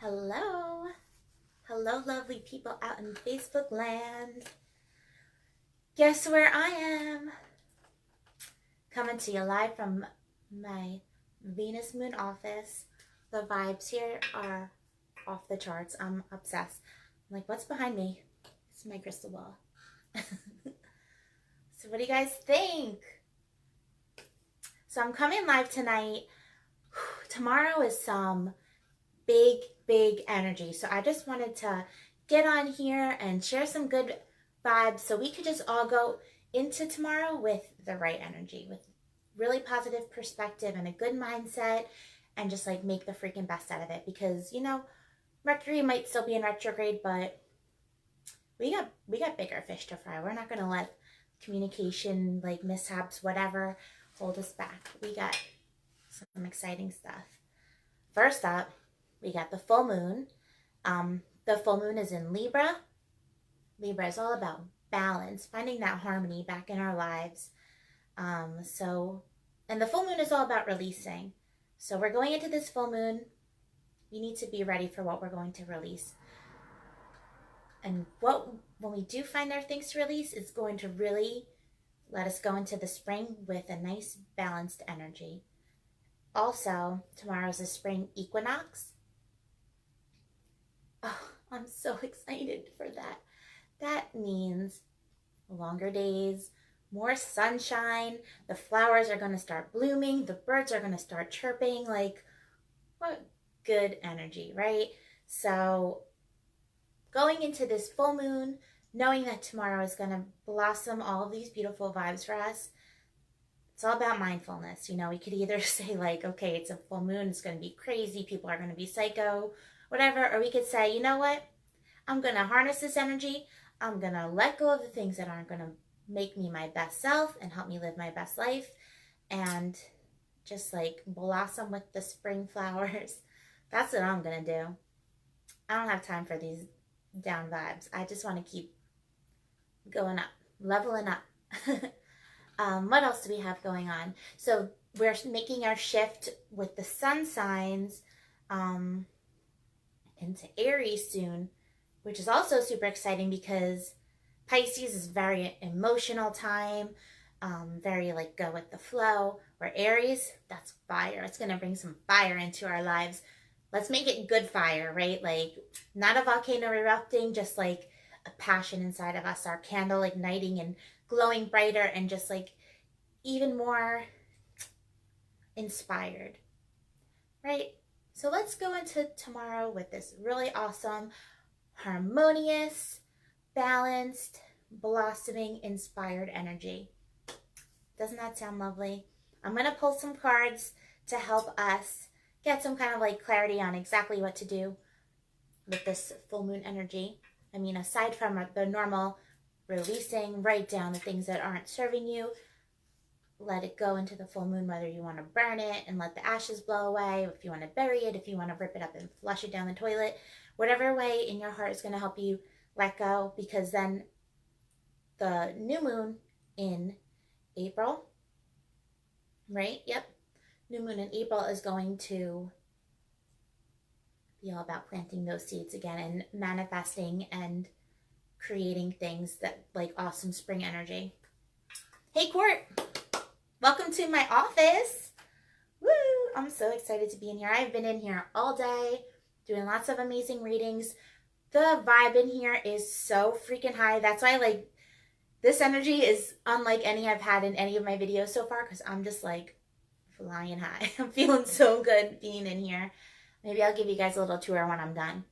Hello. Hello, lovely people out in Facebook land. Guess where I am? Coming to you live from my Venus Moon office. The vibes here are off the charts. I'm obsessed. I'm like, what's behind me? It's my crystal ball. So what do you guys think? So I'm coming live tonight. Tomorrow is some big energy. So I just wanted to get on here and share some good vibes so we could just all go into tomorrow with the right energy, with really positive perspective and a good mindset, and just like make the freaking best out of it. Because Mercury might still be in retrograde, but we got bigger fish to fry. We're not gonna let communication, like mishaps, whatever, hold us back. We got some exciting stuff. First up, we got the full moon. The full moon is in Libra. Libra is all about balance, finding that harmony back in our lives. And the full moon is all about releasing. So we're going into this full moon. We need to be ready for what we're going to release. And when we do find our things to release, it's going to really let us go into the spring with a nice balanced energy. Also, tomorrow's a spring equinox. Oh, I'm so excited for that. That means longer days, more sunshine, the flowers are going to start blooming, the birds are going to start chirping. Like, what good energy, right? So going into this full moon, knowing that tomorrow is going to blossom all of these beautiful vibes for us, it's all about mindfulness. We could either say like, okay, it's a full moon, it's going to be crazy, people are going to be psycho, whatever. Or we could say, you know what? I'm going to harness this energy. I'm going to let go of the things that aren't going to make me my best self and help me live my best life, and just like blossom with the spring flowers. That's what I'm going to do. I don't have time for these down vibes. I just want to keep going up, leveling up. What else do we have going on? So we're making our shift with the sun signs into Aries soon, which is also super exciting because Pisces is very emotional time, very like go with the flow. Where Aries, that's fire. It's going to bring some fire into our lives. Let's make it good fire, right? Like not a volcano erupting, just like a passion inside of us, our candle igniting and glowing brighter and just like even more inspired, right? So let's go into tomorrow with this really awesome, harmonious, balanced, blossoming, inspired energy. Doesn't that sound lovely? I'm going to pull some cards to help us get some kind of like clarity on exactly what to do with this full moon energy. I mean, aside from the normal releasing, write down the things that aren't serving you, let it go into the full moon, whether you want to burn it and let the ashes blow away, if you want to bury it, if you want to rip it up and flush it down the toilet, whatever way in your heart is going to help you let go, because then the new moon in April, right? Yep. New moon in April is going to be all about planting those seeds again and manifesting and creating things that like awesome spring energy. Hey, Court. Welcome to my office. Woo! I'm so excited to be in here. I've been in here all day doing lots of amazing readings. The vibe in here is so freaking high. That's why like this energy is unlike any I've had in any of my videos so far, because I'm just like flying high. I'm feeling so good being in here. Maybe I'll give you guys a little tour when I'm done.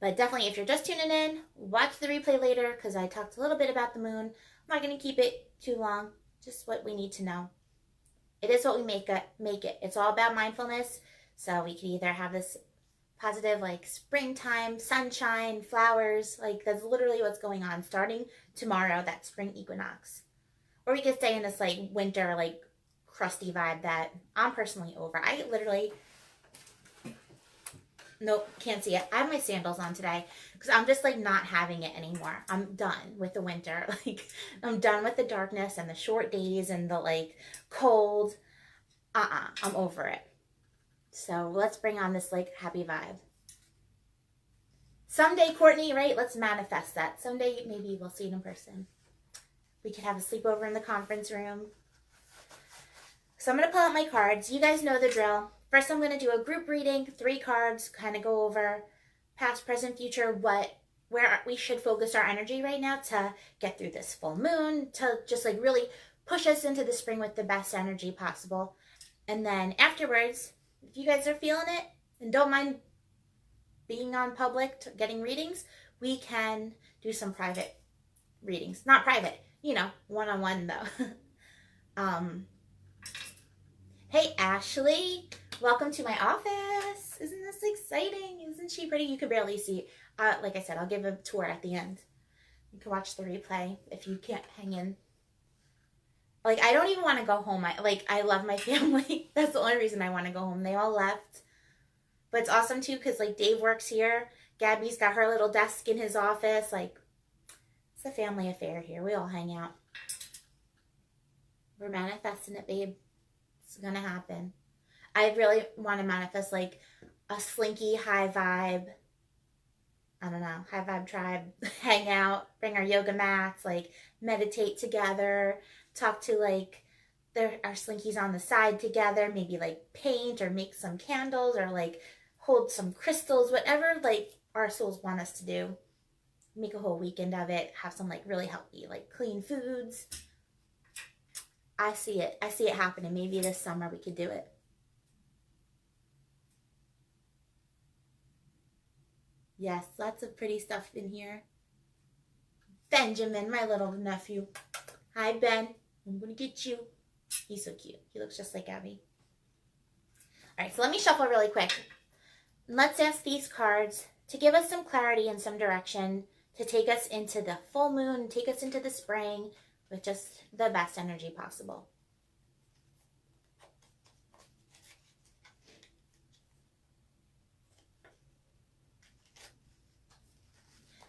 But definitely, if you're just tuning in, watch the replay later, because I talked a little bit about the moon. I'm not going to keep it too long. Just what we need to know. It is what we make it. It's all about mindfulness. So we could either have this positive like springtime, sunshine, flowers. Like that's literally what's going on starting tomorrow, that spring equinox. Or we could stay in this like winter, like crusty vibe that I'm personally over. I literally... Nope, can't see it. I have my sandals on today because I'm just like not having it anymore. I'm done with the winter. Like I'm done with the darkness and the short days and the like cold. I'm over it. So let's bring on this like happy vibe. Someday, Courtney, right? Let's manifest that. Someday, maybe we'll see it in person. We could have a sleepover in the conference room. So I'm going to pull out my cards. You guys know the drill. First, I'm going to do a group reading, 3 cards, kind of go over past, present, future, where we should focus our energy right now to get through this full moon, to just like really push us into the spring with the best energy possible. And then afterwards, if you guys are feeling it and don't mind being on public, getting readings, we can do some private readings. Not private, you know, one-on-one though. Hey, Ashley, welcome to my office. Isn't this exciting? Isn't she pretty? You could barely see. Like I said, I'll give a tour at the end. You can watch the replay if you can't hang in. Like, I don't even want to go home. I love my family. That's the only reason I want to go home. They all left. But it's awesome, too, because, like, Dave works here. Gabby's got her little desk in his office. Like, it's a family affair here. We all hang out. We're manifesting it, babe. It's going to happen. I really want to manifest, like, a slinky, high vibe, I don't know, high vibe tribe, hang out, bring our yoga mats, like, meditate together, talk to, like, our slinkies on the side together, maybe, like, paint or make some candles or, like, hold some crystals, whatever, like, our souls want us to do. Make a whole weekend of it, have some, like, really healthy, like, clean foods. I see it. I see it happening. Maybe this summer we could do it. Yes, lots of pretty stuff in here. Benjamin, my little nephew. Hi, Ben. I'm going to get you. He's so cute. He looks just like Abby. All right, so let me shuffle really quick. Let's ask these cards to give us some clarity and some direction, to take us into the full moon, take us into the spring with just the best energy possible.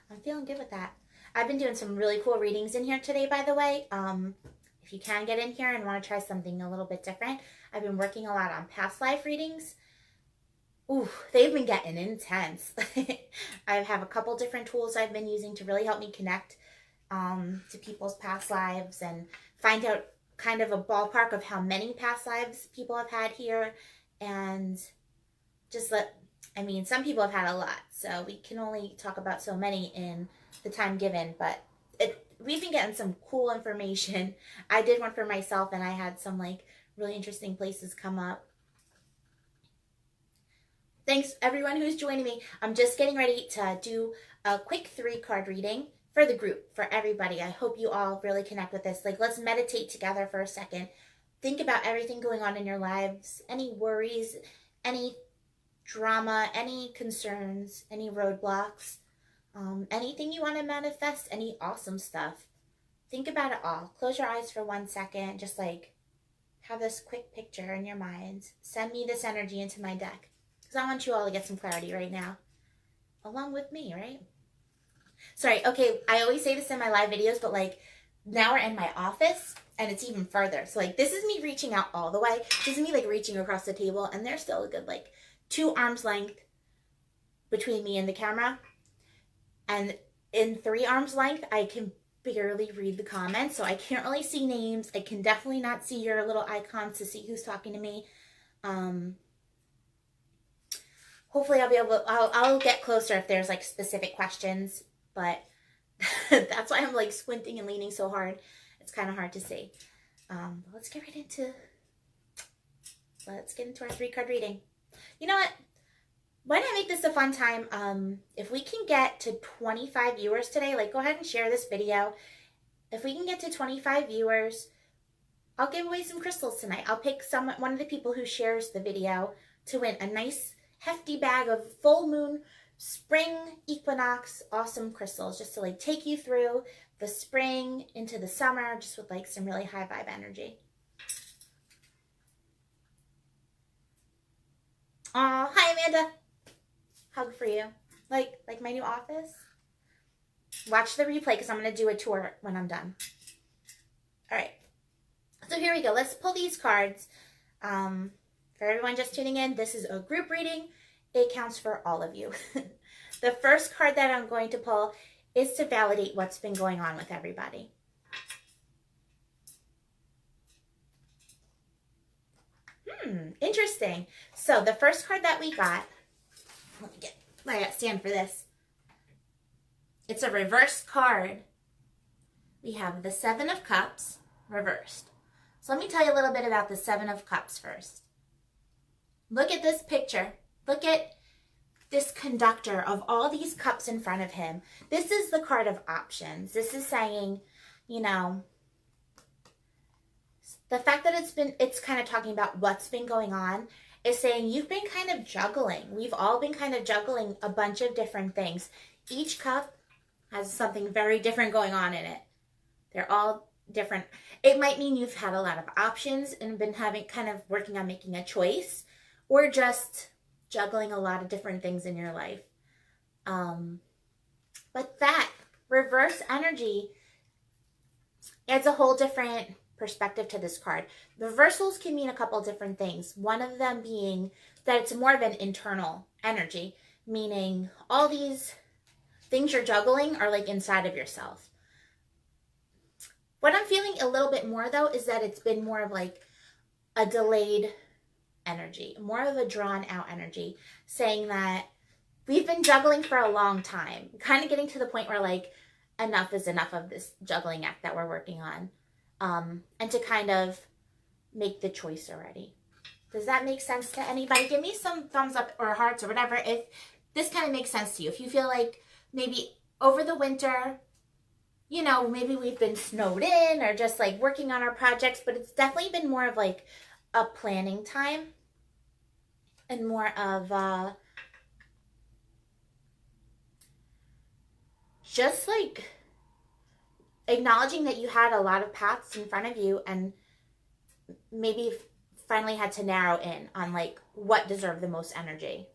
I'm feeling good with that. I've been doing some really cool readings in here today, by the way. If you can get in here and want to try something a little bit different, I've been working a lot on past life readings. Ooh, they've been getting intense. I have a couple different tools I've been using to really help me connect to people's past lives and find out kind of a ballpark of how many past lives people have had here. And just some people have had a lot, so we can only talk about so many in the time given, but we've been getting some cool information. I did one for myself, and I had some, like, really interesting places come up. Thanks, everyone who's joining me. I'm just getting ready to do a quick 3-card reading for the group, for everybody. I hope you all really connect with this. Like, let's meditate together for a second. Think about everything going on in your lives, any worries, any drama, any concerns, any roadblocks, anything you want to manifest, any awesome stuff. Think about it all. Close your eyes for 1 second. Just like have this quick picture in your mind. Send me this energy into my deck, because I want you all to get some clarity right now, along with me, right? Sorry, okay, I always say this in my live videos, but like now we're in my office and it's even further. So like this is me reaching out all the way. This is me like reaching across the table, and there's still a good like 2 arms length between me and the camera. And in 3 arms length, I can barely read the comments, so I can't really see names. I can definitely not see your little icons to see who's talking to me. Hopefully I'll be able to, I'll get closer if there's like specific questions, but that's why I'm like squinting and leaning so hard. It's kind of hard to see. Let's get into our 3-card reading. You know what? Why not make this a fun time? If we can get to 25 viewers today, like go ahead and share this video. If we can get to 25 viewers, I'll give away some crystals tonight. I'll pick one of the people who shares the video to win a nice hefty bag of full moon spring equinox awesome crystals, just to like take you through the spring into the summer, just with like some really high vibe energy. Oh, hi Amanda. Hug for you. Like my new office. Watch the replay because I'm going to do a tour when I'm done. All right. So here we go. Let's pull these cards For everyone just tuning in, this is a group reading. It counts for all of you. The first card that I'm going to pull is to validate what's been going on with everybody. Interesting. So the first card that we got, I got stand for this. It's a reversed card. We have the Seven of Cups reversed. So let me tell you a little bit about the Seven of Cups first. Look at this picture. Look at this conductor of all these cups in front of him. This is the card of options. This is saying, you know, the fact that it's kind of talking about what's been going on is saying you've been kind of juggling. We've all been kind of juggling a bunch of different things. Each cup has something very different going on in it. They're all different. It might mean you've had a lot of options and been kind of working on making a choice, or just juggling a lot of different things in your life. But that reverse energy adds a whole different perspective to this card. Reversals can mean a couple different things. One of them being that it's more of an internal energy, meaning all these things you're juggling are like inside of yourself. What I'm feeling a little bit more though is that it's been more of like a delayed energy, more of a drawn out energy, saying that we've been juggling for a long time, kind of getting to the point where like enough is enough of this juggling act that we're working on, and to kind of make the choice already. Does that make sense to anybody? Give me some thumbs up or hearts or whatever if this kind of makes sense to you. If you feel like maybe over the winter, you know, maybe we've been snowed in or just like working on our projects, but it's definitely been more of like a planning time and more of just like acknowledging that you had a lot of paths in front of you and maybe finally had to narrow in on like what deserved the most energy.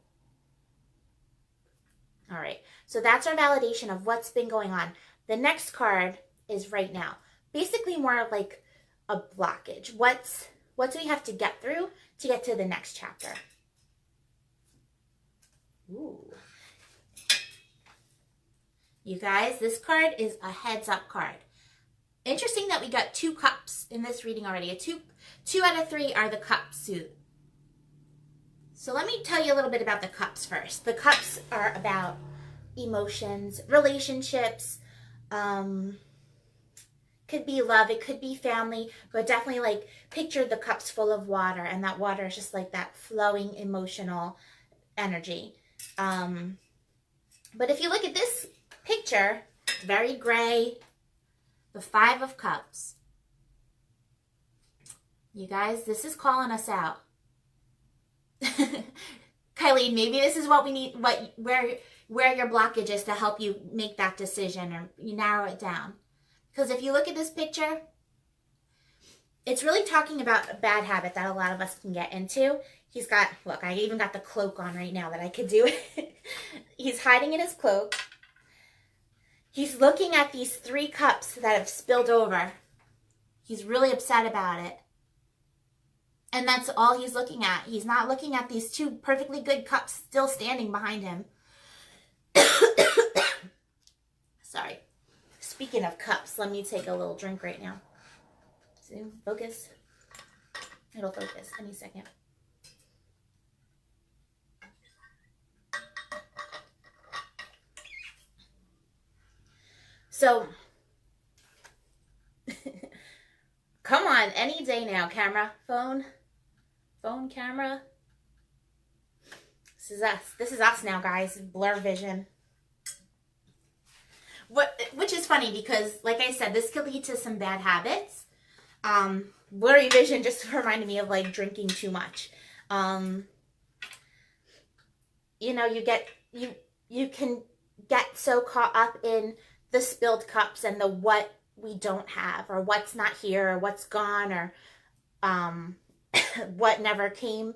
All right, so that's our validation of what's been going on. The next card is right now. Basically more of like a blockage. What do we have to get through to get to the next chapter? Ooh. You guys, this card is a heads up card. Interesting that we got 2 cups in this reading already. Two out of 3 are the cup suit. So let me tell you a little bit about the cups first. The cups are about emotions, relationships, could be love, it could be family, but definitely like picture the cups full of water, and that water is just like that flowing emotional energy. But if you look at this picture, very gray, the 5 of Cups. You guys, this is calling us out. Kylie, maybe this is what we need, where your blockage is to help you make that decision or you narrow it down. Because if you look at this picture, it's really talking about a bad habit that a lot of us can get into. He's got, look, I even got the cloak on right now that I could do it. He's hiding in his cloak. He's looking at these 3 cups that have spilled over. He's really upset about it. And that's all he's looking at. He's not looking at these 2 perfectly good cups still standing behind him. Sorry. Speaking of cups, let me take a little drink right now. Zoom, focus. It'll focus any second. So, come on, any day now, camera, phone, camera. This is us. This is us now, guys. Blur vision. Which is funny because, like I said, this could lead to some bad habits. Blurry vision just reminded me of like drinking too much. You know, you can get so caught up in the spilled cups and the what we don't have or what's not here or what's gone or what never came.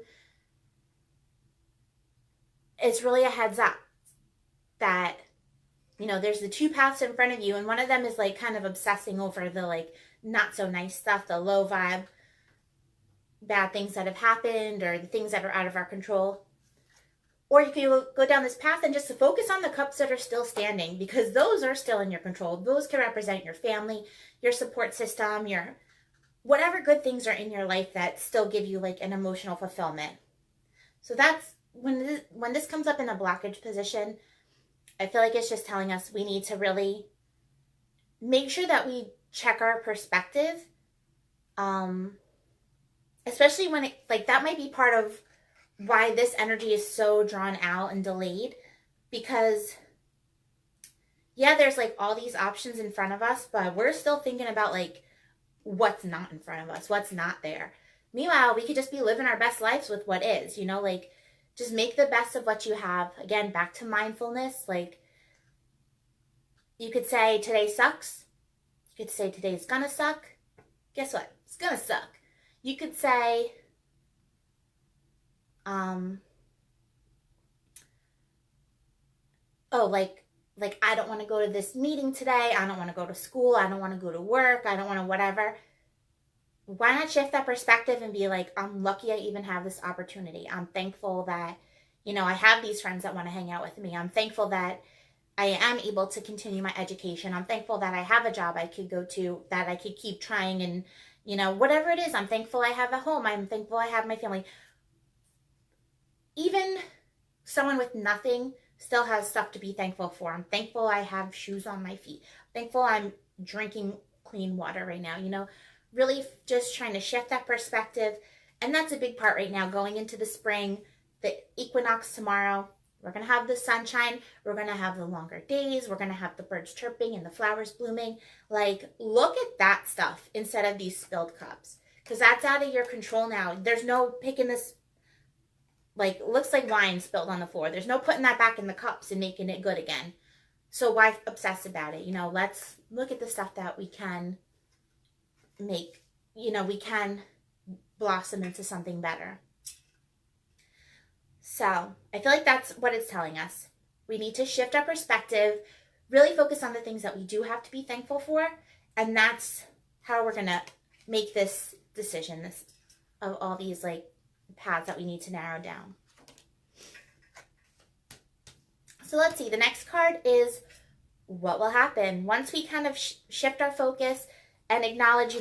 It's really a heads up that, you know, there's the 2 paths in front of you, and one of them is like kind of obsessing over the like not so nice stuff, the low vibe. bad things that have happened or the things that are out of our control. Or you can go down this path and just focus on the cups that are still standing, because those are still in your control. Those can represent your family, your support system, your whatever good things are in your life that still give you like an emotional fulfillment. So that's when this comes up in a blockage position, I feel like it's just telling us we need to really make sure that we check our perspective. Especially when it, like, that might be part of why this energy is so drawn out and delayed, because yeah, there's like all these options in front of us, but we're still thinking about like what's not in front of us, what's not there. Meanwhile, we could just be living our best lives with what is, like just make the best of what you have. Again, back to mindfulness. Like, you could say today sucks. You could say today's gonna suck. Guess what? It's gonna suck. You could say, oh, like I don't want to go to this meeting today. I don't want to go to school. I don't want to go to work. I don't want to whatever. Why not shift that perspective and be like, I'm lucky I even have this opportunity. I'm thankful that, I have these friends that want to hang out with me. I'm thankful that I am able to continue my education. I'm thankful that I have a job I could go to, that I could keep trying, and, whatever it is. I'm thankful I have a home. I'm thankful I have my family. Even someone with nothing still has stuff to be thankful for. I'm thankful I have shoes on my feet. I'm thankful I'm drinking clean water right now. Really just trying to shift that perspective. And that's a big part right now, going into the spring, the equinox tomorrow. We're going to have the sunshine. We're going to have the longer days. We're going to have the birds chirping and the flowers blooming. Like, look at that stuff instead of these spilled cups, because that's out of your control now. There's no picking this, like, looks like wine spilled on the floor. There's no putting that back in the cups and making it good again. So why obsess about it? Let's look at the stuff that we can make, we can blossom into something better. So I feel like that's what it's telling us. We need to shift our perspective, really focus on the things that we do have to be thankful for. And that's how we're going to make this decision, this of all these like paths that we need to narrow down. So let's see. The next card is what will happen once we kind of shift our focus and acknowledge,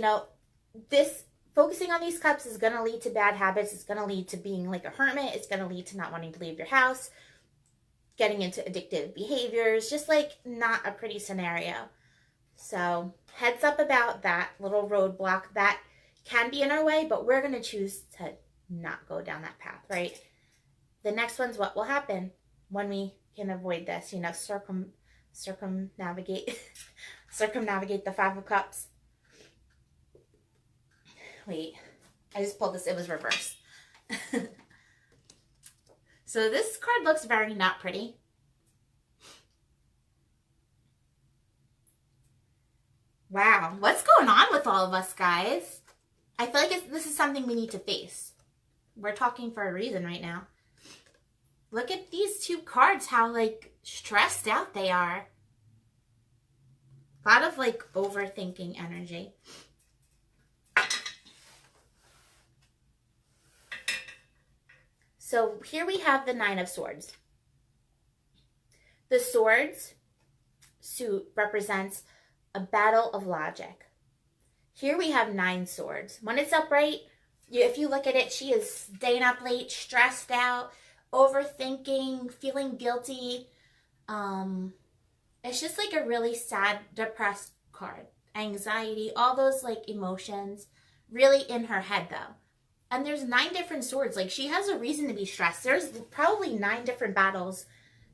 this focusing on these cups is going to lead to bad habits. It's going to lead to being like a hermit. It's going to lead to not wanting to leave your house, getting into addictive behaviors, just like not a pretty scenario. So heads up about that little roadblock that can be in our way, but we're going to choose to not go down that path, right? The next one's what will happen when we can avoid this, circumnavigate the Five of Cups. Wait, I just pulled this. It was reversed. So this card looks very not pretty. Wow, what's going on with all of us, guys? I feel like this is something we need to face. We're talking for a reason right now. Look at these two cards, how like stressed out they are. A lot of like overthinking energy. So here we have the Nine of Swords. The Swords suit represents a battle of logic. Here we have 9 swords. When it's upright, if you look at it, she is staying up late, stressed out, overthinking, feeling guilty. It's just like a really sad, depressed card. Anxiety, all those like emotions, really in her head though. And there's 9 different swords. Like, she has a reason to be stressed. There's probably 9 different battles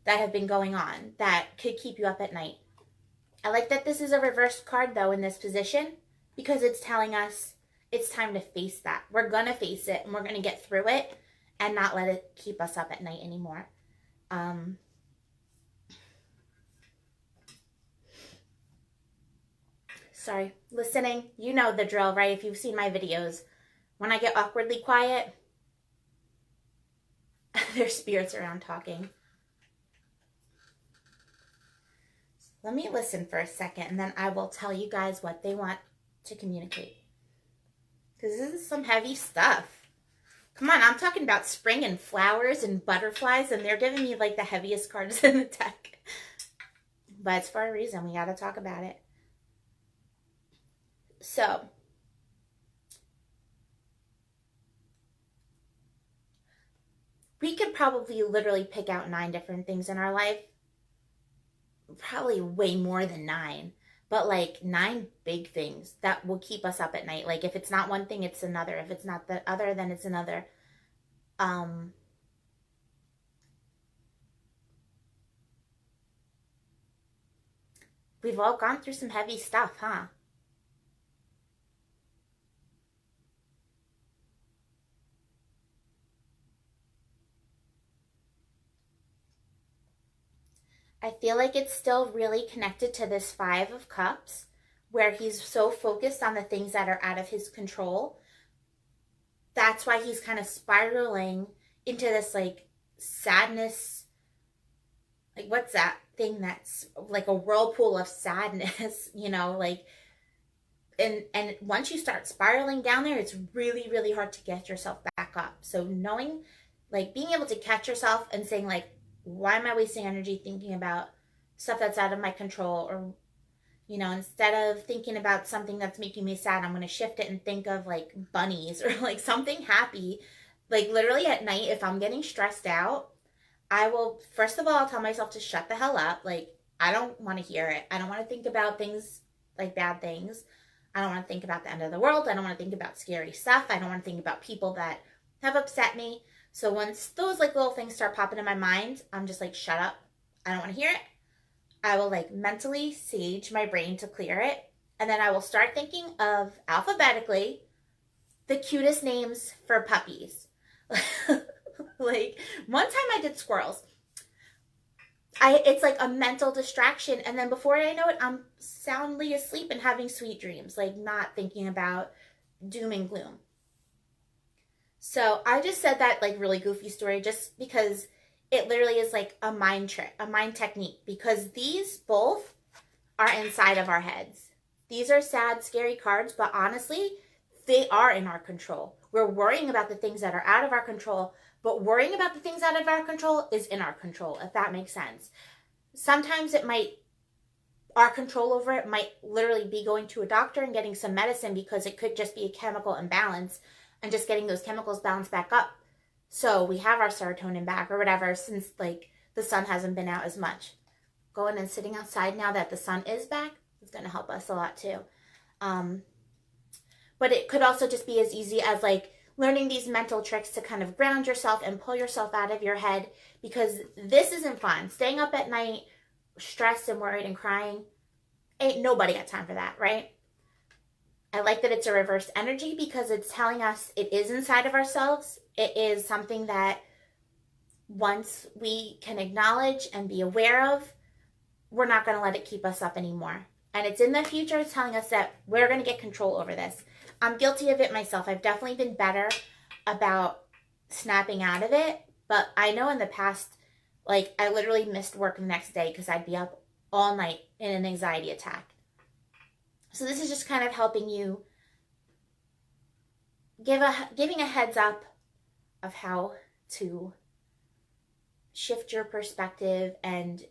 that have been going on that could keep you up at night. I like that this is a reversed card though in this position, because it's telling us it's time to face that. We're going to face it and we're going to get through it and not let it keep us up at night anymore. Sorry, listening. You know the drill, right? If you've seen my videos. When I get awkwardly quiet, there's spirits around talking. Let me listen for a second, and then I will tell you guys what they want to communicate. Because this is some heavy stuff. Come on, I'm talking about spring and flowers and butterflies, and they're giving me like the heaviest cards in the deck. But it's for a reason. We got to talk about it. So, we could probably literally pick out 9 different things in our life. Probably way more than 9. But like 9 big things that will keep us up at night. Like if it's not one thing, it's another. If it's not the other, then it's another. Um, we've all gone through some heavy stuff, huh? I feel like it's still really connected to this 5 of Cups, where he's so focused on the things that are out of his control. That's why he's kind of spiraling into this like sadness. Like, what's that thing that's like a whirlpool of sadness, like, and once you start spiraling down there, it's really, really hard to get yourself back up. So knowing, like, being able to catch yourself and saying, like, why am I wasting energy thinking about stuff that's out of my control? Or, instead of thinking about something that's making me sad, I'm going to shift it and think of like bunnies or like something happy. Like, literally at night, if I'm getting stressed out, I will, first of all, I'll tell myself to shut the hell up. Like, I don't want to hear it. I don't want to think about things like bad things. I don't want to think about the end of the world. I don't want to think about scary stuff. I don't want to think about people that have upset me. So once those like little things start popping in my mind, I'm just like, shut up. I don't want to hear it. I will like mentally sage my brain to clear it. And then I will start thinking of alphabetically the cutest names for puppies. Like, one time I did squirrels. It's like a mental distraction, and then before I know it, I'm soundly asleep and having sweet dreams, like not thinking about doom and gloom. So I just said that like really goofy story just because it literally is like a mind trick, a mind technique, because these both are inside of our heads. These are sad, scary cards, but honestly, they are in our control. We're worrying about the things that are out of our control, but worrying about the things out of our control is in our control, if that makes sense. Sometimes our control over it might literally be going to a doctor and getting some medicine, because it could just be a chemical imbalance and just getting those chemicals balanced back up. So we have our serotonin back or whatever, since like the sun hasn't been out as much. Going and sitting outside now that the sun is back is going to help us a lot too. But it could also just be as easy as like learning these mental tricks to kind of ground yourself and pull yourself out of your head, because this isn't fun. Staying up at night, stressed and worried and crying, ain't nobody got time for that, right? I like that it's a reverse energy, because it's telling us it is inside of ourselves. It is something that once we can acknowledge and be aware of, we're not going to let it keep us up anymore. And it's in the future. It's telling us that we're going to get control over this. I'm guilty of it myself. I've definitely been better about snapping out of it. But I know in the past, like, I literally missed work the next day because I'd be up all night in an anxiety attack. So this is just kind of helping you, giving a heads up of how to shift your perspective and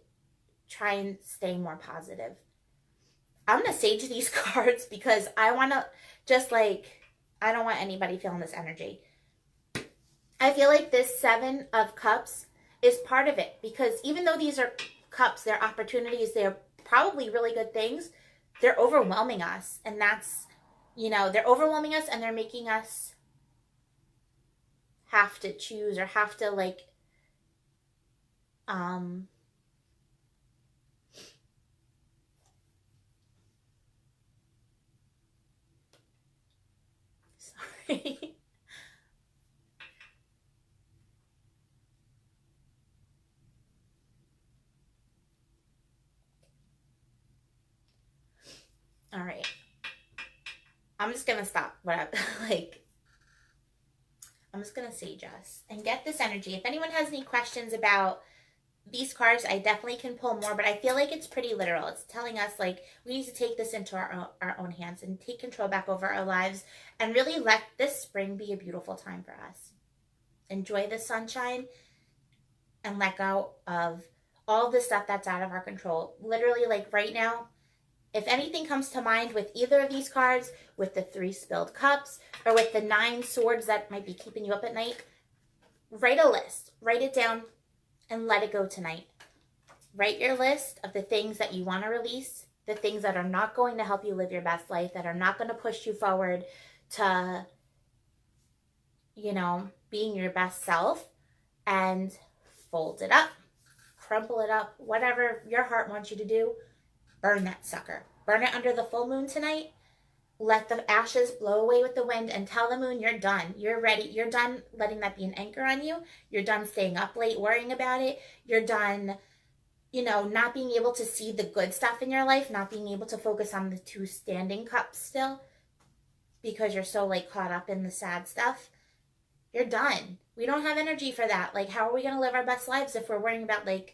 try and stay more positive. I'm going to sage these cards because I want to just like, I don't want anybody feeling this energy. I feel like this 7 of Cups is part of it, because even though these are cups, they're opportunities, they're probably really good things, they're overwhelming us. And that's, they're overwhelming us, and they're making us have to choose or have to like, sorry. All right. I'm just going to stop what I'm just going to sage us and get this energy. If anyone has any questions about these cards, I definitely can pull more, but I feel like it's pretty literal. It's telling us like we need to take this into our own hands and take control back over our lives and really let this spring be a beautiful time for us. enjoy the sunshine, and let go of all the stuff that's out of our control. Literally, like right now, if anything comes to mind with either of these cards, with the 3 spilled cups, or with the 9 swords that might be keeping you up at night, write a list. Write it down and let it go tonight. Write your list of the things that you want to release, the things that are not going to help you live your best life, that are not going to push you forward to, being your best self, and fold it up, crumple it up, whatever your heart wants you to do. Burn that sucker. Burn it under the full moon tonight. Let the ashes blow away with the wind and tell the moon you're done. You're ready. You're done letting that be an anchor on you. You're done staying up late worrying about it. You're done, not being able to see the good stuff in your life, not being able to focus on the 2 standing cups still because you're so caught up in the sad stuff. You're done. We don't have energy for that. How are we going to live our best lives if we're worrying about the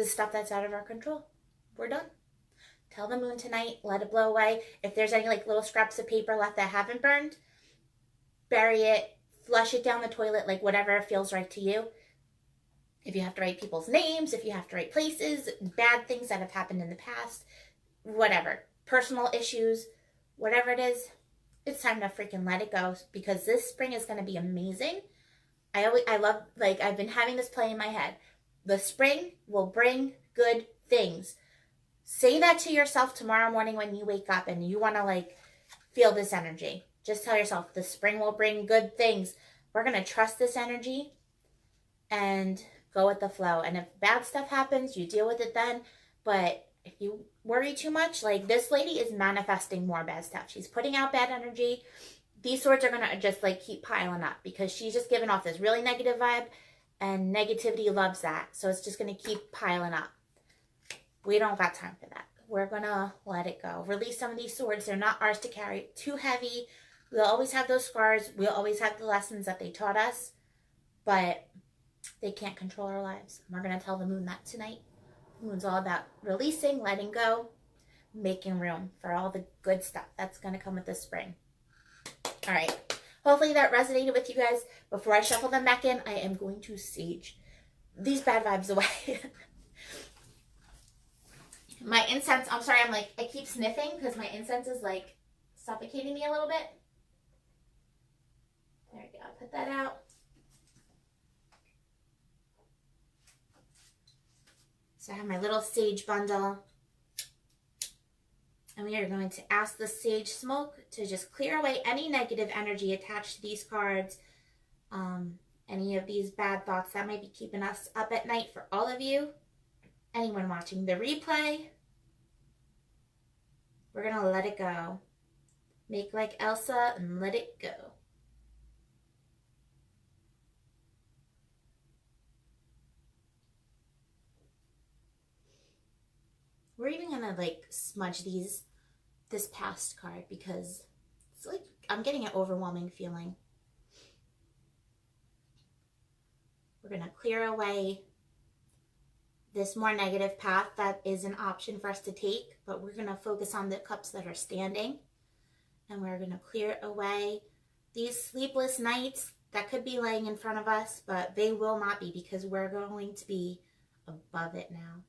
stuff that's out of our control? We're done. Tell the moon tonight, let it blow away. If there's any little scraps of paper left that haven't burned, bury it, flush it down the toilet, whatever feels right to you. If you have to write people's names, if you have to write places, bad things that have happened in the past, whatever, personal issues, whatever it is, it's time to freaking let it go, because this spring is going to be amazing. I love, I've been having this play in my head. The spring will bring good things. Say that to yourself tomorrow morning when you wake up and you want to feel this energy. Just tell yourself the spring will bring good things. We're going to trust this energy and go with the flow. And if bad stuff happens, you deal with it then. But if you worry too much, this lady is manifesting more bad stuff. She's putting out bad energy. These swords are going to just keep piling up because she's just giving off this really negative vibe, and negativity loves that. So it's just going to keep piling up. We don't got time for that. We're going to let it go. Release some of these swords. They're not ours to carry. Too heavy. We'll always have those scars. We'll always have the lessons that they taught us. But they can't control our lives. We're going to tell the moon that tonight. The moon's all about releasing, letting go, making room for all the good stuff that's going to come with this spring. All right. Hopefully that resonated with you guys. Before I shuffle them back in, I am going to sage these bad vibes away. My incense, I'm sorry, I keep sniffing because my incense is suffocating me a little bit. There we go, I'll put that out. So I have my little sage bundle. And we are going to ask the sage smoke to just clear away any negative energy attached to these cards. Any of these bad thoughts that might be keeping us up at night for all of you. Anyone watching the replay, we're going to let it go. Make like Elsa and let it go. We're even going to smudge this past card because it's I'm getting an overwhelming feeling. We're going to clear away this more negative path that is an option for us to take, but we're going to focus on the cups that are standing, and we're going to clear away these sleepless nights that could be laying in front of us, but they will not be because we're going to be above it now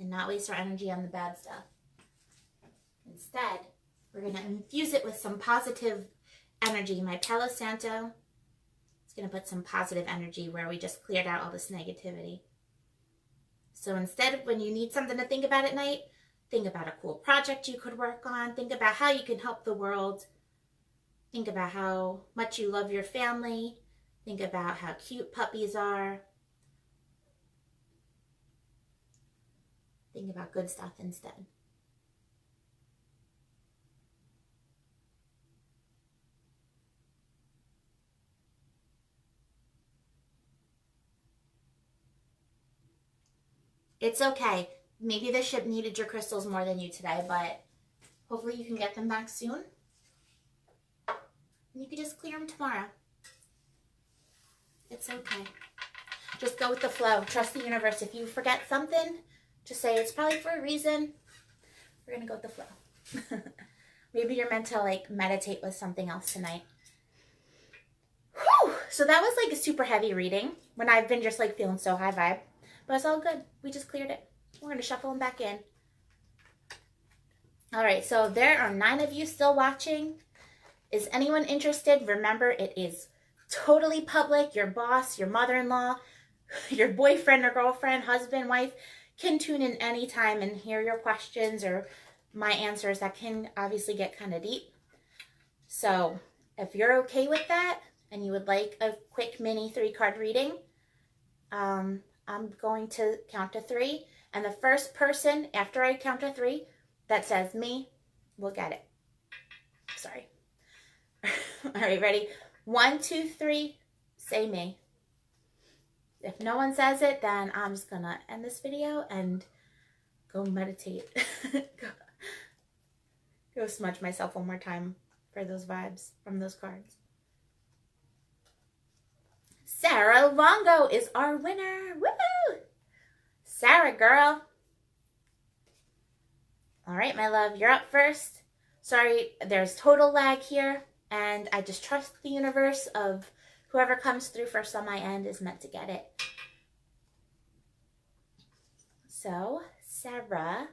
and not waste our energy on the bad stuff. Instead, we're going to infuse it with some positive energy. My Palo Santo is going to put some positive energy where we just cleared out all this negativity. So instead, when you need something to think about at night, think about a cool project you could work on. Think about how you can help the world. Think about how much you love your family. Think about how cute puppies are. Think about good stuff instead. It's okay. Maybe the ship needed your crystals more than you today, but hopefully you can get them back soon. And you can just clear them tomorrow. It's okay. Just go with the flow. Trust the universe. If you forget something, just say it's probably for a reason. We're going to go with the flow. Maybe you're meant to meditate with something else tonight. So that was like a super heavy reading when I've been just like feeling so high vibe. But it's all good. We just cleared it. We're going to shuffle them back in. All right, so there are 9 of you still watching. Is anyone interested? Remember, it is totally public. Your boss, your mother-in-law, your boyfriend or girlfriend, husband, wife can tune in anytime and hear your questions or my answers. That can obviously get kind of deep. So if you're okay with that and you would like a quick mini 3-card reading, I'm going to count to 3. And the first person after I count to 3 that says me will get it. Sorry. All right, ready? 1, 2, 3, say me. If no one says it, then I'm just going to end this video and go meditate. Go smudge myself one more time for those vibes from those cards. Sarah Longo is our winner. Woo! Sarah, girl. All right, my love, you're up first. Sorry, there's total lag here, and I just trust the universe of whoever comes through first on my end is meant to get it. So, Sarah,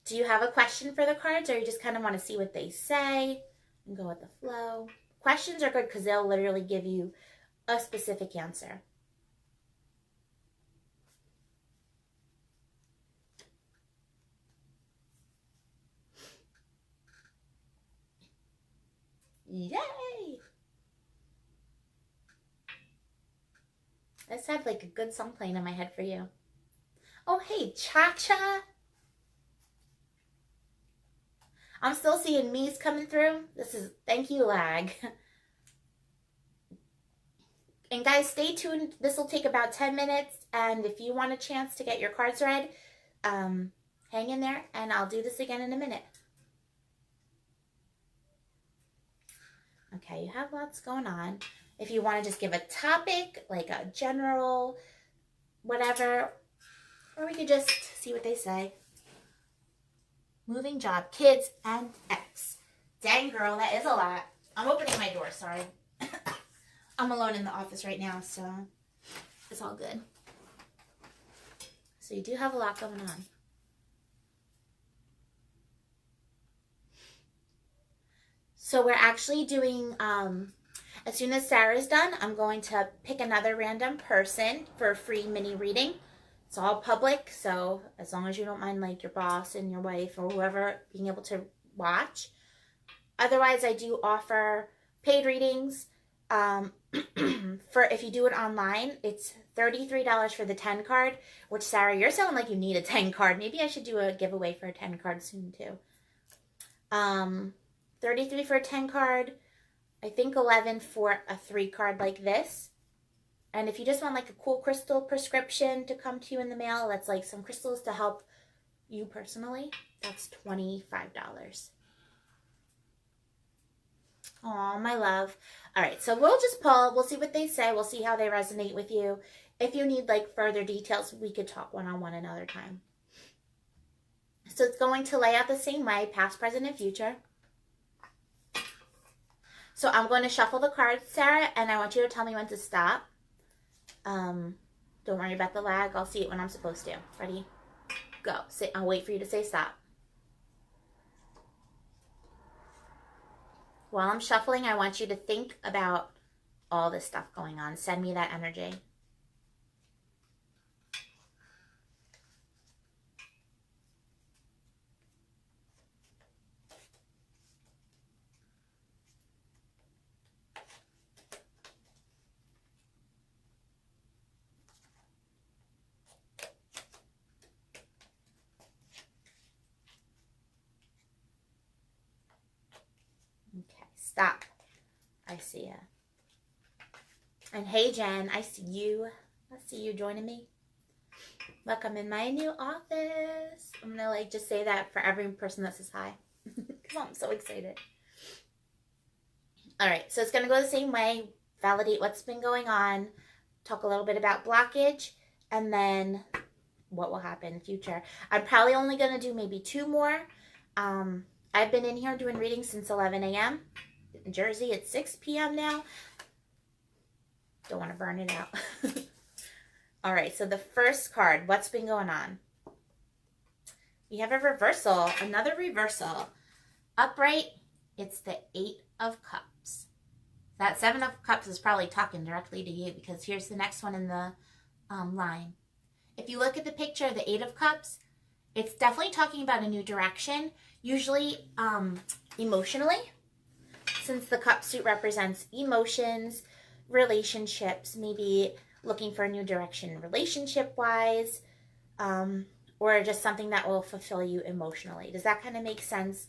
do you have a question for the cards, or you just kind of want to see what they say and go with the flow? Questions are good because they'll literally give you a specific answer. Yay! I just had like a good song playing in my head for you. Oh, hey, Cha-Cha. I'm still seeing me's coming through. This is, thank you, lag. And guys, stay tuned. This will take about 10 minutes. And if you want a chance to get your cards read, hang in there and I'll do this again in a minute. Okay, you have lots going on. If you want to just give a topic, like a general, whatever, or we could just see what they say. Moving job, kids, and ex. Dang, girl, that is a lot. I'm opening my door, sorry. I'm alone in the office right now, so it's all good. So you do have a lot going on. So we're actually doing, as soon as Sarah's done, I'm going to pick another random person for a free mini reading. It's all public, so as long as you don't mind like your boss and your wife or whoever being able to watch. Otherwise, I do offer paid readings. For if you do it online, it's $33 for the 10 card, which Sarah, you're sounding like you need a 10 card. Maybe I should do a giveaway for a 10 card soon too. 33 for a 10 card. I think 11 for a 3 card like this. And if you just want like a cool crystal prescription to come to you in the mail, that's like some crystals to help you personally, that's $25. Aw, my love. All right, so we'll just pull. We'll see what they say. We'll see how they resonate with you. If you need like further details, we could talk one-on-one another time. So it's going to lay out the same way, past, present, and future. So I'm going to shuffle the cards, Sarah, and I want you to tell me when to stop. Don't worry about the lag. I'll see it when I'm supposed to. Ready? Go. I'll wait for you to say stop. While I'm shuffling, I want you to think about all this stuff going on. Send me that energy. Okay, stop. I see ya. And hey, Jen, I see you. I see you joining me. Welcome in my new office. I'm gonna like just say that for every person that says hi. Because I'm so excited. All right, so it's gonna go the same way. Validate what's been going on. Talk a little bit about blockage. And then what will happen in the future. I'm probably only gonna do maybe 2 more. I've been in here doing readings since 11 a.m. In Jersey, it's 6 p.m. now. Don't want to burn it out. All right, so the first card, what's been going on? We have a reversal, another reversal. Upright, it's the 8 of Cups. That 7 of Cups is probably talking directly to you, because here's the next one in the line. If you look at the picture of the 8 of Cups, it's definitely talking about a new direction, usually emotionally, since the cup suit represents emotions, relationships, maybe looking for a new direction relationship-wise, or just something that will fulfill you emotionally. Does that kind of make sense?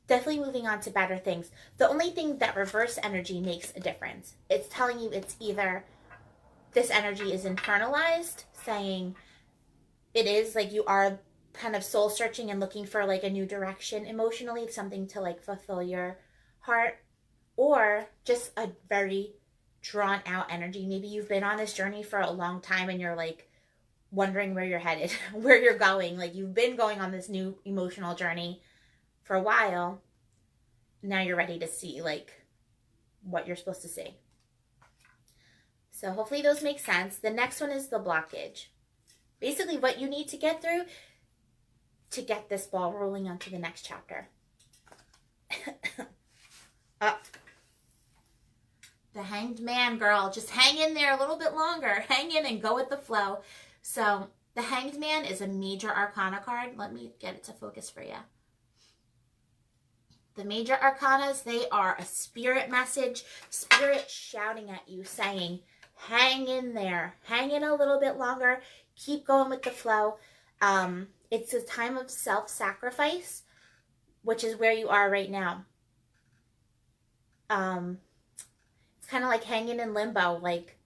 Definitely moving on to better things. The only thing that reverse energy makes a difference, it's telling you it's either this energy is internalized, saying it is like you are kind of soul searching and looking for like a new direction emotionally, something to like fulfill your heart, or just a very drawn out energy. Maybe you've been on this journey for a long time and you're like wondering where you're headed, where you're going. Like you've been going on this new emotional journey for a while. Now you're ready to see like what you're supposed to see. So hopefully those make sense. The next one is the blockage. Basically what you need to get through to get this ball rolling onto the next chapter. Up. The Hanged Man, girl. Just hang in there a little bit longer. Hang in and go with the flow. So the Hanged Man is a major arcana card. Let me get it to focus for you. The major arcanas, they are a spirit message. Spirit shouting at you, saying, hang in there. Hang in a little bit longer. Keep going with the flow. It's a time of self-sacrifice, which is where you are right now. It's kind of like hanging in limbo, like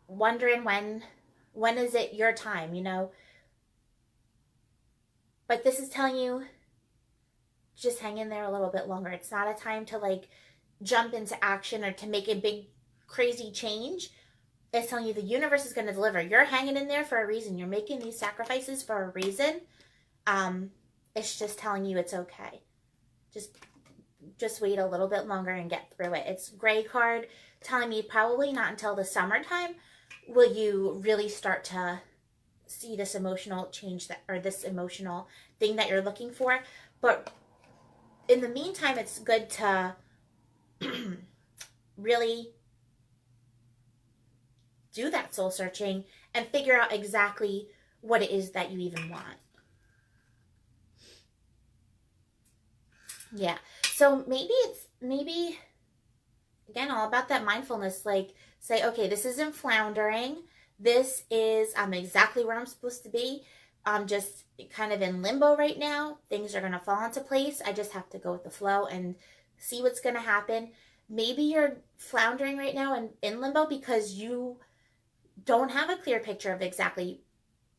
wondering when is it your time, you know? But this is telling you, just hang in there a little bit longer. It's not a time to like jump into action or to make a big crazy change. It's telling you the universe is going to deliver. You're hanging in there for a reason. You're making these sacrifices for a reason. It's just telling you it's okay. Just wait a little bit longer and get through it. It's gray card telling me probably not until the summertime will you really start to see this emotional change that, or this emotional thing that you're looking for. But in the meantime, it's good to really do that soul searching and figure out exactly what it is that you even want. Yeah. So maybe again, all about that mindfulness, like say, okay, this isn't floundering. This is, I'm exactly where I'm supposed to be. I'm just kind of in limbo right now. Things are going to fall into place. I just have to go with the flow and see what's going to happen. Maybe you're floundering right now and in limbo because you don't have a clear picture of exactly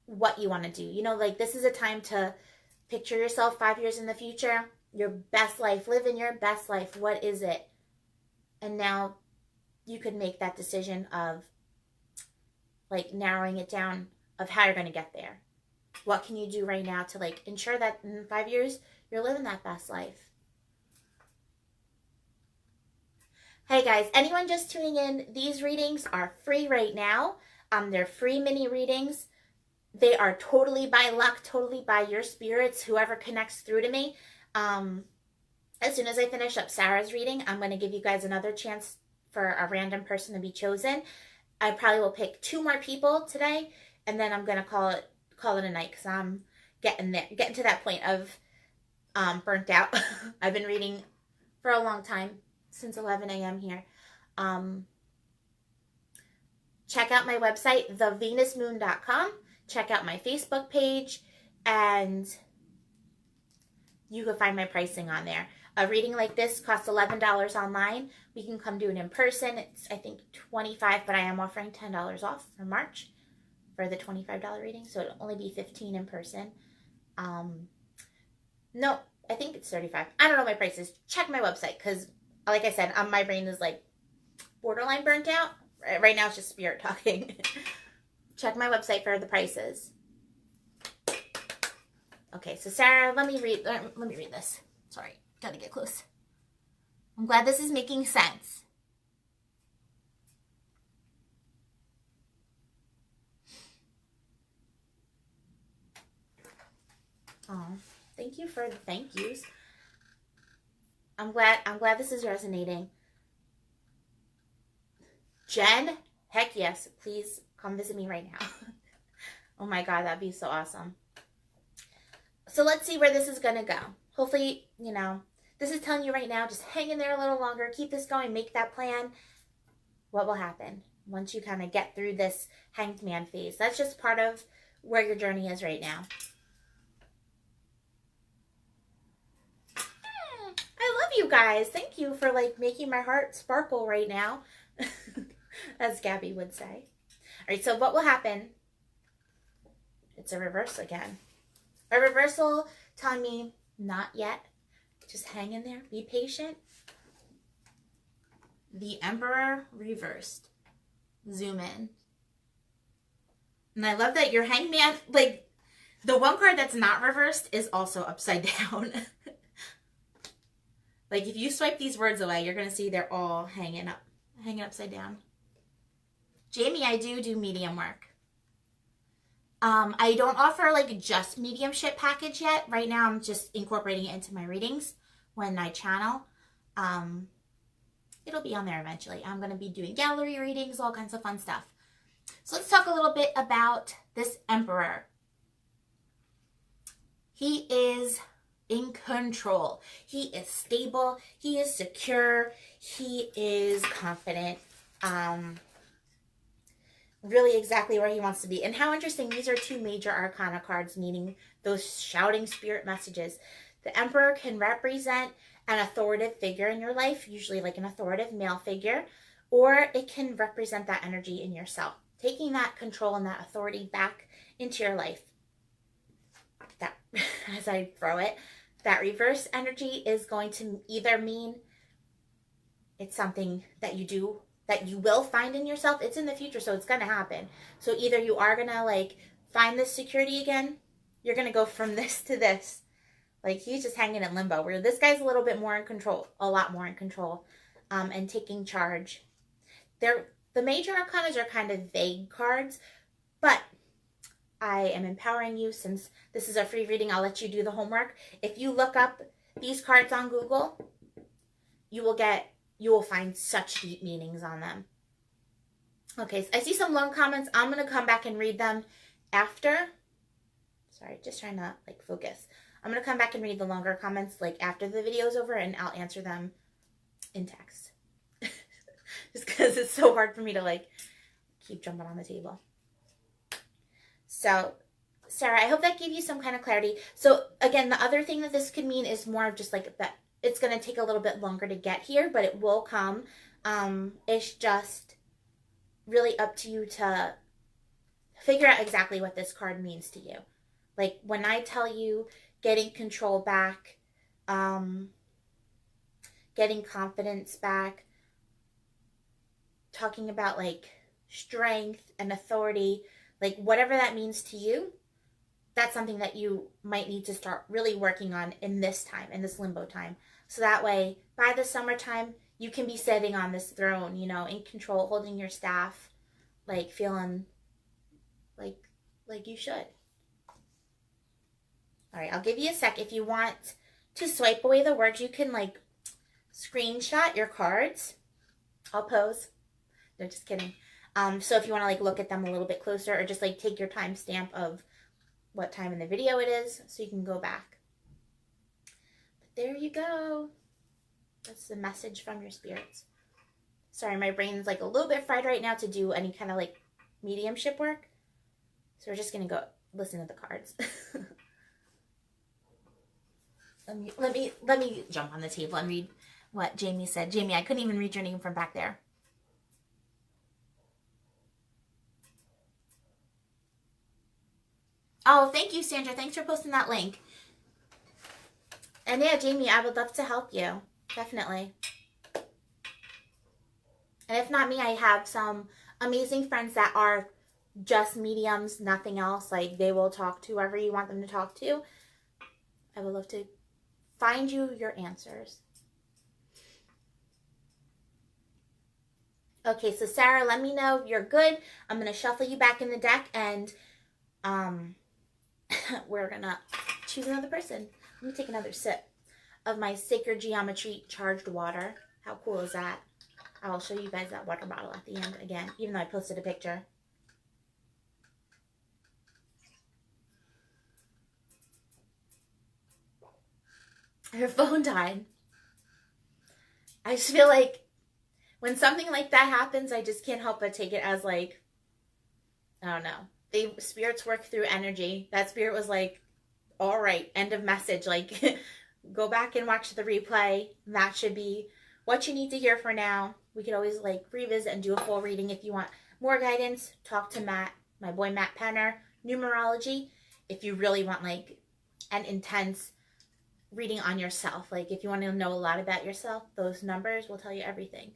what you want to do. You know, like this is a time to picture yourself 5 years in the future, your best life, living your best life. What is it? And now you could make that decision of like narrowing it down of how you're going to get there. What can you do right now to like ensure that in 5 years you're living that best life? Hey guys, anyone just tuning in, these readings are free right now. They're free mini readings. They are totally by luck, totally by your spirits, whoever connects through to me. As soon as I finish up Sarah's reading, I'm going to give you guys another chance for a random person to be chosen. I probably will pick 2 more people today, and then I'm going to call it a night because I'm getting to that point of burnt out. I've been reading for a long time, since 11 a.m. here. Check out my website, thevenusmoon.com. Check out my Facebook page, and you can find my pricing on there. A reading like this costs $11 online. We can come do it in person. It's, I think, $25, but I am offering $10 off for March for the $25 reading, so it'll only be $15 in person. No, I think it's $35. I don't know my prices. Check my website, because, like I said, my brain is like borderline burnt out. Right now, it's just spirit talking. Check my website for the prices. Okay, so Sarah, let me read this. Sorry, gotta get close. I'm glad this is making sense. Oh, thank you for the thank yous. I'm glad this is resonating. Jen, heck yes, please come visit me right now. Oh my God, that'd be so awesome. So let's see where this is gonna go. Hopefully, this is telling you right now, just hang in there a little longer, keep this going, make that plan. What will happen once you kind of get through this hanged man phase? That's just part of where your journey is right now. I love you guys. Thank you for making my heart sparkle right now, as Gabby would say. All right, so what will happen? It's a reverse again. A reversal telling me not yet. Just hang in there. Be patient. The Emperor reversed. Zoom in. And I love that your hangman, the one card that's not reversed is also upside down. If you swipe these words away, you're going to see they're all hanging upside down. Jamie, I do medium work. I don't offer just mediumship package yet. Right now, I'm just incorporating it into my readings when I channel. It'll be on there eventually. I'm going to be doing gallery readings, all kinds of fun stuff. So let's talk a little bit about this Emperor. He is in control. He is stable. He is secure. He is confident. Really exactly where he wants to be. And how interesting, these are two major arcana cards, meaning those shouting spirit messages. The Emperor can represent an authoritative figure in your life, usually an authoritative male figure, or it can represent that energy in yourself, taking that control and that authority back into your life. That, as I throw it, that reverse energy is going to either mean it's something that you do, that you will find in yourself. It's in the future, so it's going to happen. So either you are going to find this security again, you're going to go from this to this. He's just hanging in limbo, where this guy's a little bit more in control, a lot more in control, and taking charge. The major arcanas are kind of vague cards, but I am empowering you. Since this is a free reading, I'll let you do the homework. If you look up these cards on Google, you will find such deep meanings on them. Okay, so I see some long comments. I'm going to come back and read them after. Sorry, just trying to focus. I'm going to come back and read the longer comments after the video's over, and I'll answer them in text. Just because it's so hard for me to keep jumping on the table. So, Sarah, I hope that gave you some kind of clarity. So, again, the other thing that this could mean is more of just that it's going to take a little bit longer to get here, but it will come. It's just really up to you to figure out exactly what this card means to you. When I tell you getting control back, getting confidence back, talking about strength and authority, whatever that means to you, that's something that you might need to start really working on in this time, in this limbo time. So that way, by the summertime, you can be sitting on this throne, in control, holding your staff, feeling like you should. All right, I'll give you a sec. If you want to swipe away the words, you can screenshot your cards. I'll pose. No, just kidding. So if you want to look at them a little bit closer, or just take your timestamp of what time in the video it is, so you can go back. But there you go. That's the message from your spirits. Sorry, my brain's a little bit fried right now to do any kind of mediumship work. So we're just gonna go listen to the cards. Let me jump on the table and read what Jamie said. Jamie, I couldn't even read your name from back there. Oh, thank you, Sandra. Thanks for posting that link. And yeah, Jamie, I would love to help you. Definitely. And if not me, I have some amazing friends that are just mediums, nothing else. They will talk to whoever you want them to talk to. I would love to find you your answers. Okay, so Sarah, let me know if you're good. I'm going to shuffle you back in the deck, and we're going to choose another person. Let me take another sip of my Sacred Geometry charged water. How cool is that? I will show you guys that water bottle at the end again, even though I posted a picture. Her phone died. I just feel like when something like that happens, I just can't help but take it as like, I don't know. Spirits work through energy. That spirit was like, all right, end of message. Like, go back and watch the replay. That should be what you need to hear for now. We could always like revisit and do a full reading if you want more guidance. Talk to Matt, my boy Matt Penner, numerology. If you really want like an intense reading on yourself, like if you want to know a lot about yourself, those numbers will tell you everything.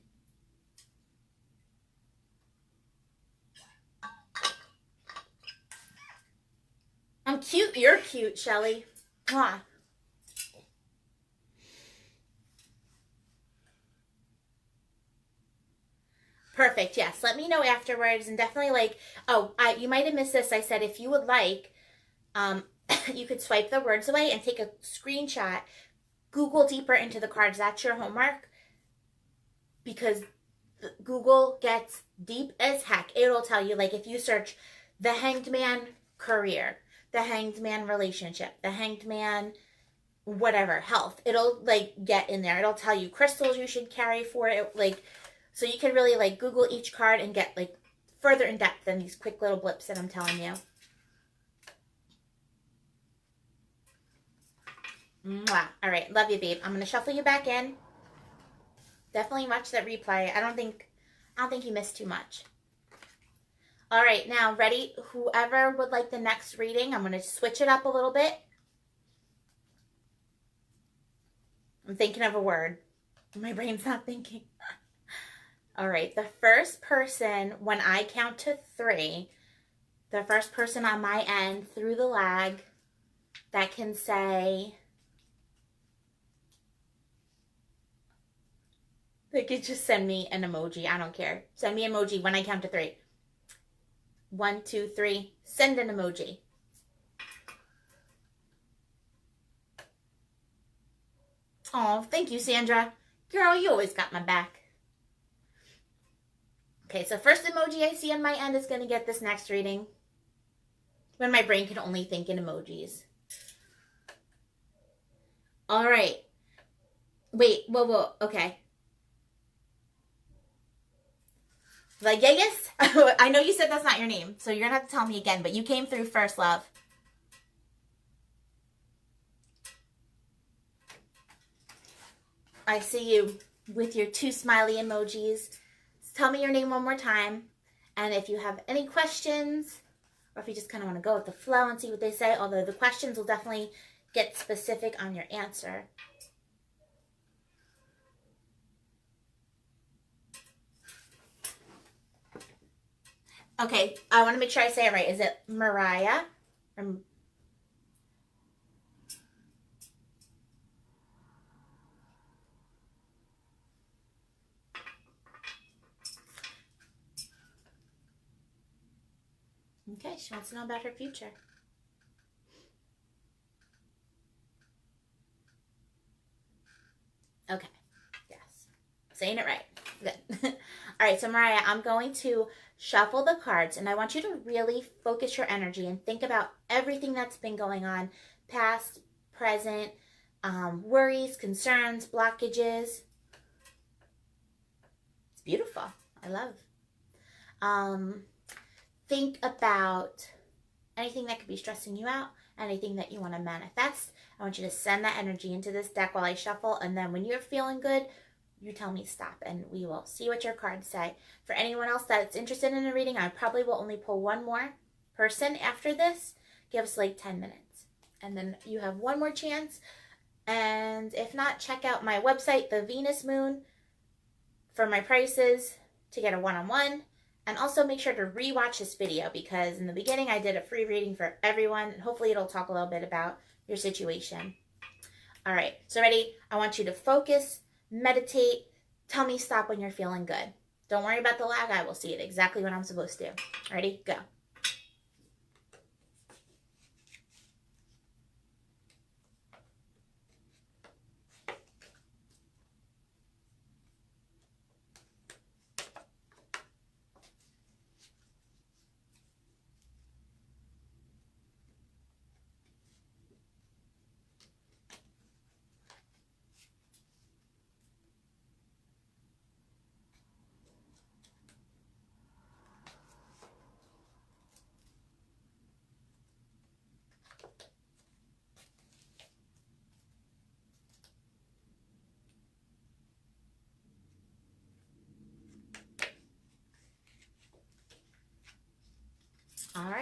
I'm cute. You're cute, Shelly. Mwah. Perfect. Yes. Let me know afterwards, and definitely like, you might have missed this. I said if you would like, you could swipe the words away and take a screenshot. Google deeper into the cards. That's your homework, because Google gets deep as heck. It'll tell you, like, if you search the Hanged Man career, the Hanged Man relationship, the Hanged Man whatever, health, it'll like get in there. It'll tell you crystals you should carry for it, like, so you can really like Google each card and get like further in depth than these quick little blips that I'm telling you. Mwah. All right, love you, babe. I'm gonna shuffle you back in. Definitely watch that replay. I don't think you missed too much. All right, now ready? Whoever would like the next reading, I'm gonna switch it up a little bit. I'm thinking of a word. My brain's not thinking. All right, the first person, when I count to 3, the first person on my end through the lag that can say, they could just send me an emoji. I don't care. Send me an emoji when I count to 3. 1, 2, 3. Send an emoji. Oh, thank you, Sandra. Girl, you always got my back. Okay, so first emoji I see on my end is going to get this next reading. When my brain can only think in emojis. All right. Wait, whoa, okay. Vegas? I know you said that's not your name, so you're going to have to tell me again, but you came through first, love. I see you with your 2 smiley emojis. Tell me your name one more time. And if you have any questions, or if you just kind of want to go with the flow and see what they say, although the questions will definitely get specific on your answer. Okay, I want to make sure I say it right. Is it Mariah? Okay, she wants to know about her future. Okay, yes. Saying it right. Good. All right, so Mariah, I'm going to shuffle the cards, and I want you to really focus your energy and think about everything that's been going on, past, present, worries, concerns, blockages. It's beautiful. I love. Think about anything that could be stressing you out, anything that you want to manifest. I want you to send that energy into this deck while I shuffle, and then when you're feeling good, you tell me stop, and we will see what your cards say. For anyone else that's interested in a reading, I probably will only pull one more person after this. Give us like 10 minutes, and then you have one more chance. And if not, check out my website, The Venus Moon, for my prices to get a one-on-one. And also make sure to rewatch this video, because in the beginning I did a free reading for everyone, and hopefully it'll talk a little bit about your situation. All right, so ready? I want you to focus, meditate, tell me stop when you're feeling good. Don't worry about the lag. I will see it exactly when I'm supposed to. Ready? Go.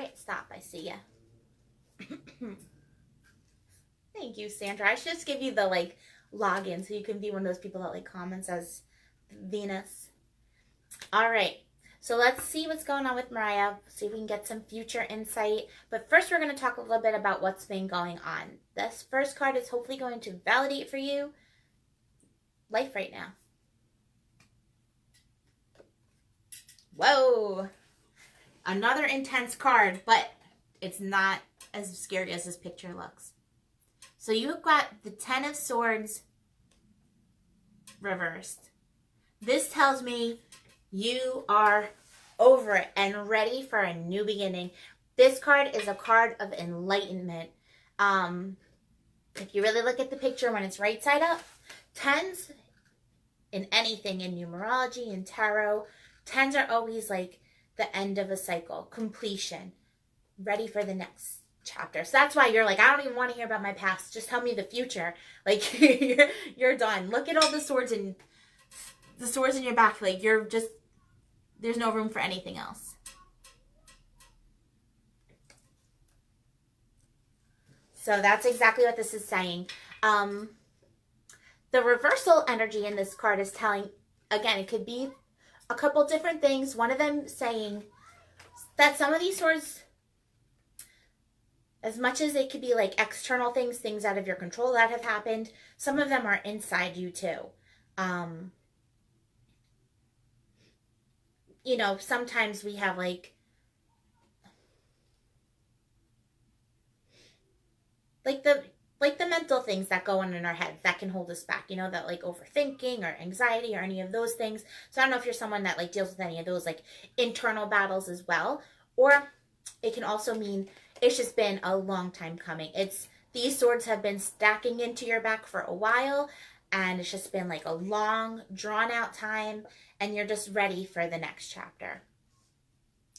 right, stop. I see ya. Thank you, Sandra. I should just give you the like login so you can be one of those people that like comments as Venus. All right. So let's see what's going on with Mariah. See if we can get some future insight. But first, we're going to talk a little bit about what's been going on. This first card is hopefully going to validate for you life right now. Whoa. Another intense card, but it's not as scary as this picture looks. So you've got the Ten of Swords reversed. This tells me you are over it and ready for a new beginning. This card is a card of enlightenment. If you really look at the picture when it's right side up, tens in anything, in numerology, in tarot, tens are always like the end of a cycle, completion, ready for the next chapter. So that's why you're like, I don't even want to hear about my past. Just tell me the future. Like you're done. Look at all the swords in your back. Like you're just, there's no room for anything else. So that's exactly what this is saying. The reversal energy in this card is telling, again, it could be a couple different things. One of them saying that some of these swords, as much as it could be like external things, things out of your control that have happened, some of them are inside you too. You know, sometimes we have like the mental things that go on in our heads that can hold us back, you know, that like overthinking or anxiety or any of those things. So I don't know if you're someone that like deals with any of those like internal battles as well, or it can also mean it's just been a long time coming. These swords have been stacking into your back for a while, and it's just been like a long, drawn out time, and you're just ready for the next chapter.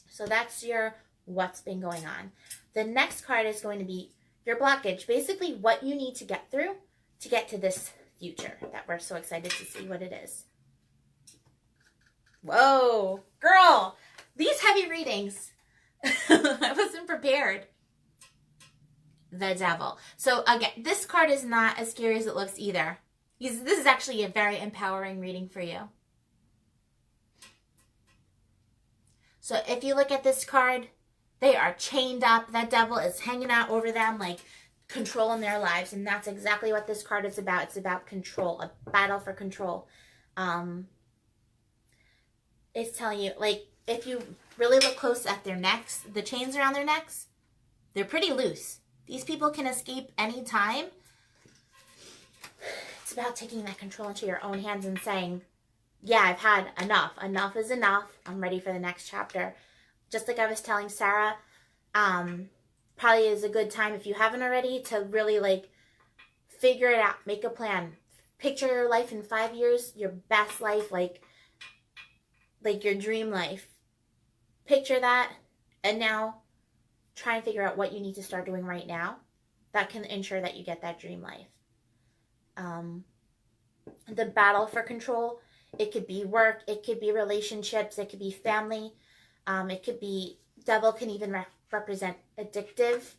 So that's your what's been going on. The next card is going to be your blockage, basically what you need to get through to get to this future that we're so excited to see what it is. Whoa, girl, these heavy readings. I wasn't prepared. The Devil. So again, this card is not as scary as it looks either. This is actually a very empowering reading for you. So if you look at this card, they are chained up. That devil is hanging out over them, like controlling their lives. And that's exactly what this card is about. It's about control, a battle for control. It's telling you, like, if you really look close at their necks, the chains around their necks, they're pretty loose. These people can escape anytime. It's about taking that control into your own hands and saying, yeah, I've had enough. Enough is enough. I'm ready for the next chapter. Just like I was telling Sarah, probably is a good time, if you haven't already, to really like figure it out. Make a plan. Picture your life in 5 years, your best life, like your dream life. Picture that, and now try and figure out what you need to start doing right now that can ensure that you get that dream life. The battle for control, it could be work, it could be relationships, it could be family, it could be, devil can even represent addictive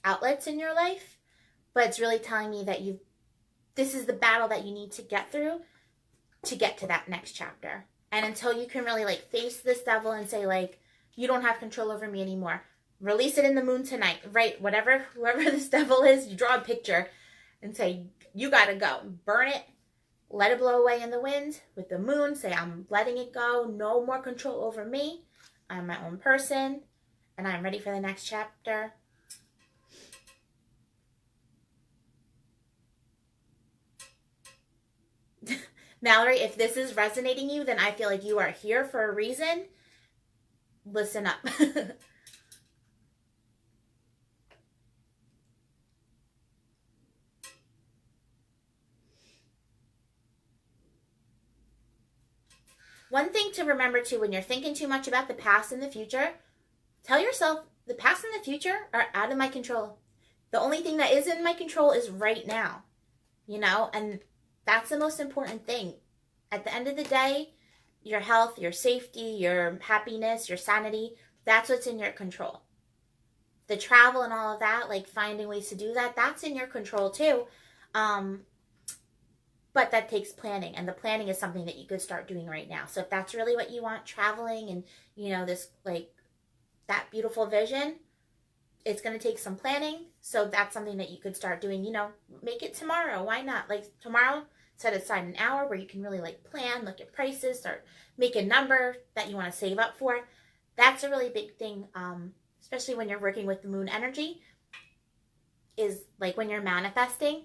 outlets in your life, but it's really telling me that this is the battle that you need to get through to get to that next chapter. And until you can really like face this devil and say like, you don't have control over me anymore, release it in the moon tonight, right? Whoever this devil is, you draw a picture and say, you gotta go. Burn it, let it blow away in the wind with the moon. Say, I'm letting it go. No more control over me. I'm my own person, and I'm ready for the next chapter. Mallory, if this is resonating you, then I feel like you are here for a reason. Listen up. One thing to remember too, when you're thinking too much about the past and the future, tell yourself the past and the future are out of my control. The only thing that is in my control is right now, you know, and that's the most important thing. At the end of the day, your health, your safety, your happiness, your sanity, That's what's in your control. The travel and all of that, like finding ways to do that, that's in your control too. But that takes planning, and the planning is something that you could start doing right now. So if that's really what you want, traveling and, this, like, that beautiful vision, it's going to take some planning. So that's something that you could start doing, make it tomorrow. Why not? Like tomorrow, set aside an hour where you can really like plan, look at prices, start make a number that you want to save up for. That's a really big thing, especially when you're working with the moon energy, is like when you're manifesting.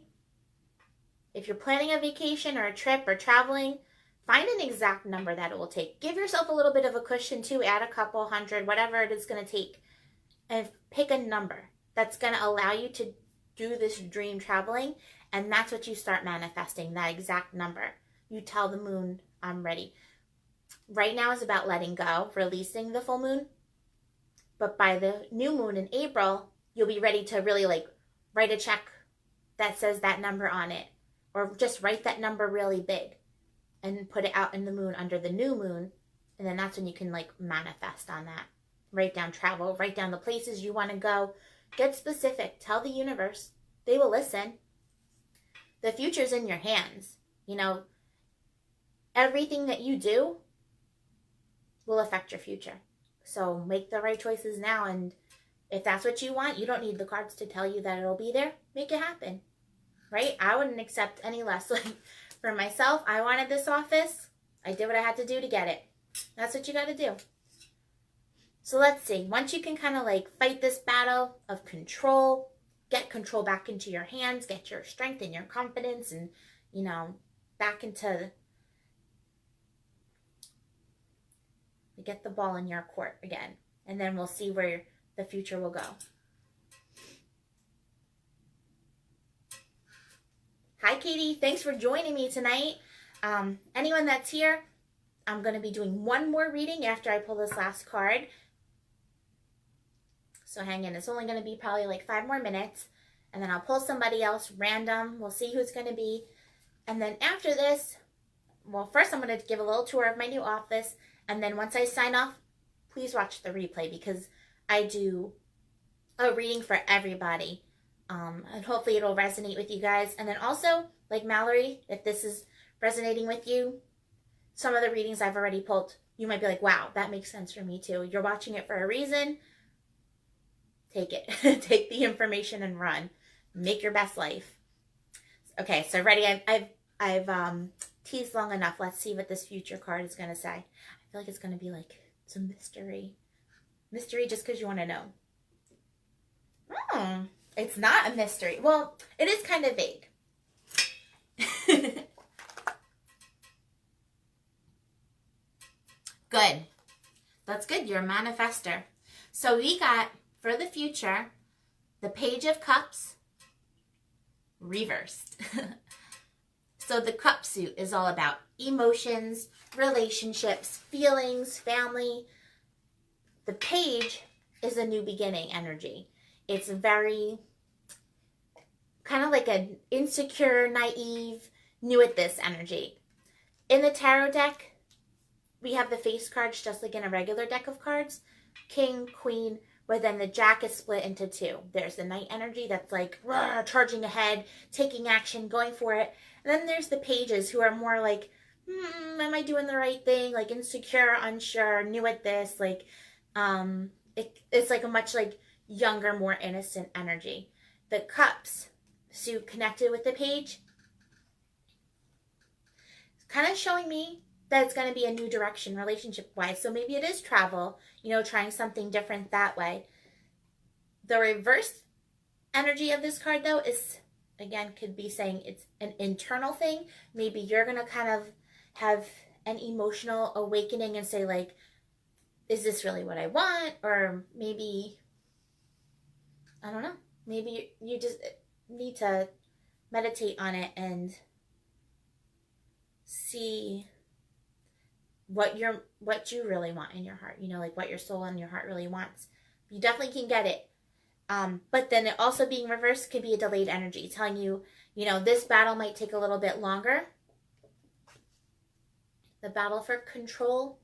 If you're planning a vacation or a trip or traveling, find an exact number that it will take. Give yourself a little bit of a cushion too. Add a couple hundred, whatever it is going to take. And pick a number that's going to allow you to do this dream traveling. And that's what you start manifesting, that exact number. You tell the moon, I'm ready. Right now is about letting go, releasing the full moon. But by the new moon in April, you'll be ready to really like write a check that says that number on it. Or just write that number really big and put it out in the moon under the new moon. And then that's when you can like manifest on that. Write down travel, write down the places you want to go. Get specific. Tell the universe. They will listen. The future's in your hands. Everything that you do will affect your future. So make the right choices now. And if that's what you want, you don't need the cards to tell you that it'll be there. Make it happen. Right? I wouldn't accept any less. Like for myself, I wanted this office. I did what I had to do to get it. That's what you got to do. So let's see. Once you can kind of like fight this battle of control, get control back into your hands, get your strength and your confidence and, back into, get the ball in your court again. And then we'll see where the future will go. Hi, Katie. Thanks for joining me tonight. Anyone that's here, I'm going to be doing one more reading after I pull this last card. So hang in. It's only going to be probably like 5 more minutes. And then I'll pull somebody else random. We'll see who's going to be. And then after this, well, first I'm going to give a little tour of my new office. And then once I sign off, please watch the replay because I do a reading for everybody. And hopefully it'll resonate with you guys. And then also, like Mallory, if this is resonating with you, some of the readings I've already pulled, you might be like, wow, that makes sense for me too. You're watching it for a reason. Take it. Take the information and run. Make your best life. Okay, so ready? I've teased long enough. Let's see what this future card is going to say. I feel like it's going to be like some mystery. Mystery just because you want to know. Oh. It's not a mystery. Well, it is kind of vague. Good. That's good. You're a manifester. So we got, for the future, the Page of Cups reversed. So the cup suit is all about emotions, relationships, feelings, family. The page is a new beginning energy. It's very kind of like an insecure, naive, new at this energy. In the tarot deck, we have the face cards just like in a regular deck of cards. King, Queen, but then the Jack is split into 2. There's the Knight energy that's like charging ahead, taking action, going for it. And then there's the Pages who are more like, am I doing the right thing? Like insecure, unsure, new at this. Like, it's like a much like younger, more innocent energy. The Cups, so connected with the Page, kind of showing me that it's going to be a new direction relationship-wise. So maybe it is travel, trying something different that way. The reverse energy of this card, though, is, again, could be saying it's an internal thing. Maybe you're going to kind of have an emotional awakening and say, like, is this really what I want? Or maybe, I don't know. Maybe you just need to meditate on it and see what you really want in your heart, like what your soul and your heart really wants. You definitely can get it. But then it also being reversed could be a delayed energy telling you, this battle might take a little bit longer. The battle for control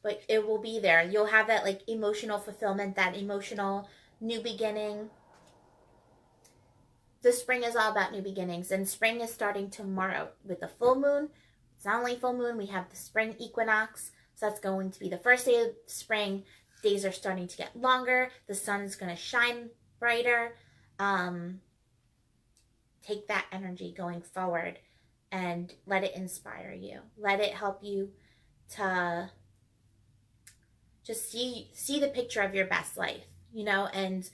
but it will be there. You'll have that like emotional fulfillment, that emotional new beginning. The spring is all about new beginnings, and spring is starting tomorrow with the full moon. It's not only full moon, we have the spring equinox. So that's going to be the first day of spring. Days are starting to get longer. The sun is going to shine brighter. Take that energy going forward and let it inspire you. Let it help you to just see the picture of your best life, you know, and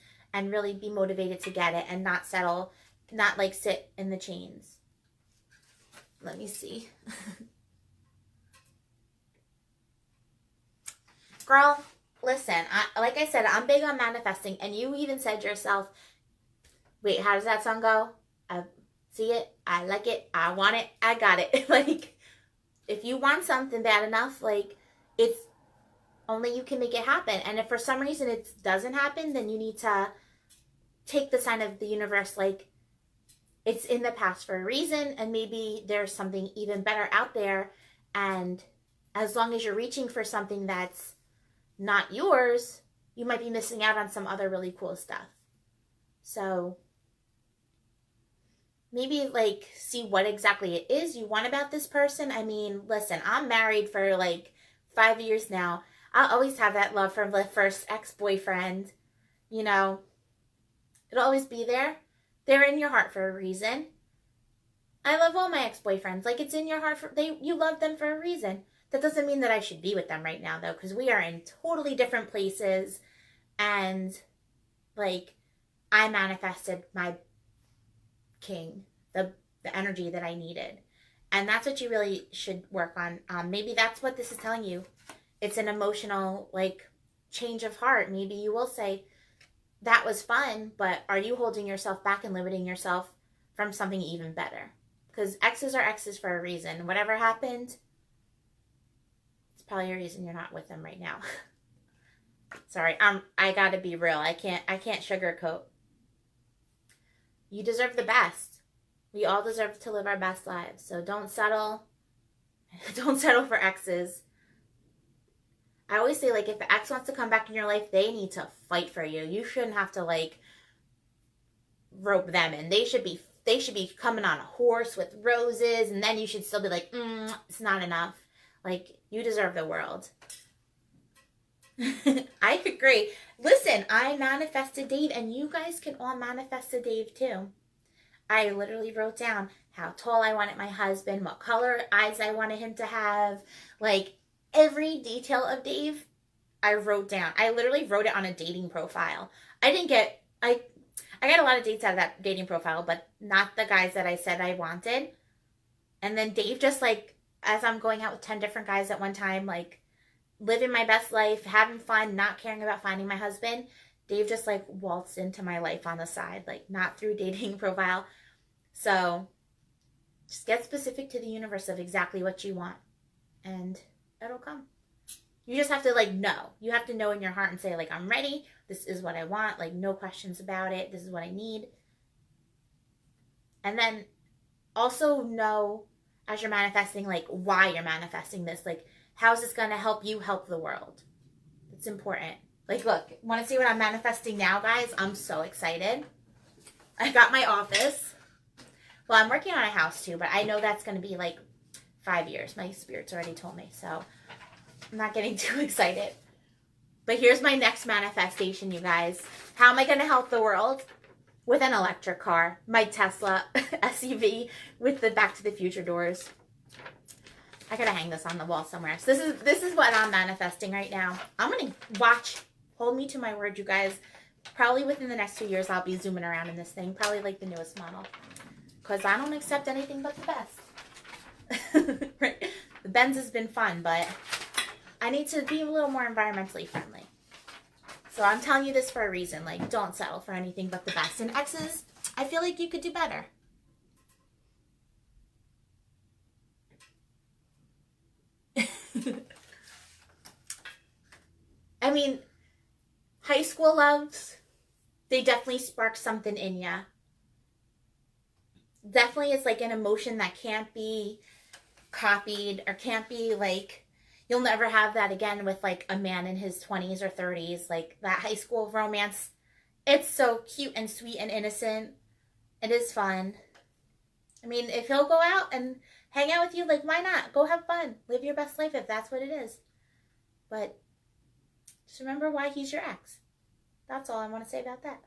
really be motivated to get it and not settle, not like sit in the chains. Let me see. Girl, listen, like I said, I'm big on manifesting, and you even said yourself, wait, how does that song go? I see it, I like it, I want it, I got it. Like, if you want something bad enough, like, it's only you can make it happen. And if for some reason it doesn't happen, then you need to take the sign of the universe, like, it's in the past for a reason, and maybe there's something even better out there. And as long as you're reaching for something that's not yours, you might be missing out on some other really cool stuff. So maybe like see what exactly it is you want about this person. I mean, listen, I'm married for like 5 years now. I'll always have that love for the first ex-boyfriend. You know, it'll always be there. They're in your heart for a reason. I love all my ex-boyfriends. Like, it's in your heart you love them for a reason. That doesn't mean that I should be with them right now, though, because we are in totally different places. And, like, I manifested my king, the energy that I needed. And that's what you really should work on. Maybe that's what this is telling you. It's an emotional, like, change of heart. Maybe you will say, that was fun, but are you holding yourself back and limiting yourself from something even better? Because exes are exes for a reason. Whatever happened, probably a reason you're not with them right now. Sorry, I gotta be real. I can't sugarcoat. You deserve the best. We all deserve to live our best lives. So don't settle. Don't settle for exes. I always say, like, if the ex wants to come back in your life, they need to fight for you. You shouldn't have to, like, rope them in. They should be coming on a horse with roses, and then you should still be like, it's not enough. Like, you deserve the world. I agree. Listen, I manifested Dave, and you guys can all manifest a Dave too. I literally wrote down how tall I wanted my husband, what color eyes I wanted him to have. Like, every detail of Dave, I wrote down. I literally wrote it on a dating profile. I got a lot of dates out of that dating profile, but not the guys that I said I wanted. And then Dave just, like, as I'm going out with 10 different guys at one time, like, living my best life, having fun, not caring about finding my husband, Dave just, like, waltzed into my life on the side, like, not through dating profile. So just get specific to the universe of exactly what you want, and it'll come. You just have to, like, know. You have to know in your heart and say, like, I'm ready. This is what I want. Like, no questions about it. This is what I need. And then also know, as you're manifesting, like, why you're manifesting this. Like, how is this going to help you help the world? It's important. Like, look, want to see what I'm manifesting now, guys? I'm so excited. I got my office. Well, I'm working on a house, too, but I know that's going to be, like, 5 years. My spirit's already told me, so I'm not getting too excited. But here's my next manifestation, you guys. How am I going to help the world? With an electric car. My Tesla SUV with the Back to the Future doors. I gotta hang this on the wall somewhere. So this is what I'm manifesting right now. I'm gonna watch. Hold me to my word, you guys. Probably within the next 2 years, I'll be zooming around in this thing. Probably like the newest model. Because I don't accept anything but the best. Right? The Benz has been fun, but I need to be a little more environmentally friendly. So I'm telling you this for a reason. Like, don't settle for anything but the best. And exes, I feel like you could do better. I mean, high school loves, they definitely spark something in ya. Definitely it's like an emotion that can't be copied or can't be, like, You'll never have that again with like a man in his 20s or 30s, like that high school romance. It's so cute and sweet and innocent. It is fun. I mean, if he'll go out and hang out with you, like, why not? Go have fun. Live your best life if that's what it is. But just remember why he's your ex. That's all I want to say about that.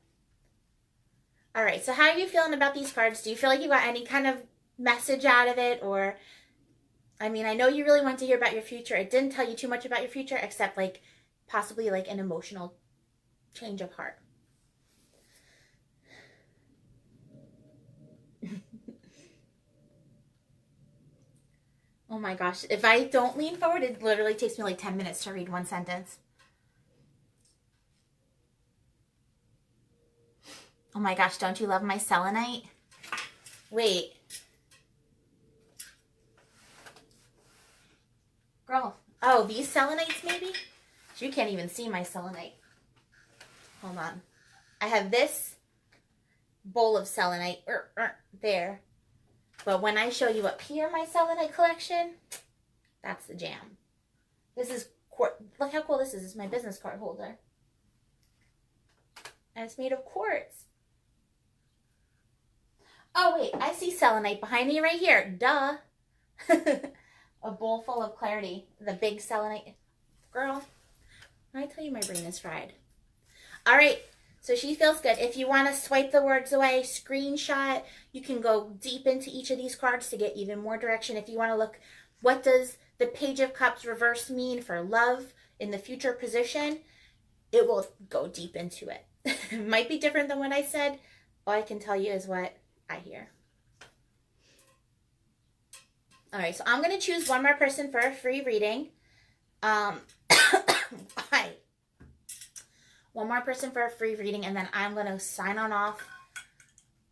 All right, so how are you feeling about these cards? Do you feel like you got any kind of message out of it? Or, I mean, I know you really want to hear about your future. It didn't tell you too much about your future, except like possibly like an emotional change of heart. Oh my gosh, if I don't lean forward, it literally takes me like 10 minutes to read one sentence. Oh my gosh, don't you love my selenite? Wait. Girl. Oh, these selenites maybe? You can't even see my selenite. Hold on. I have this bowl of selenite there. But when I show you up here my selenite collection, that's the jam. This is, look how cool this is. It's my business card holder. And it's made of quartz. Oh, wait, I see selenite behind me right here. Duh. A bowl full of clarity. The big selenite. Girl, I tell you my brain is fried. All right, so she feels good. If you want to swipe the words away, screenshot, you can go deep into each of these cards to get even more direction. If you want to look, what does the Page of Cups reverse mean for love in the future position? It will go deep into it. It might be different than what I said. All I can tell you is what I hear. All right, so I'm going to choose one more person for a free reading. One more person for a free reading, and then I'm going to sign on off,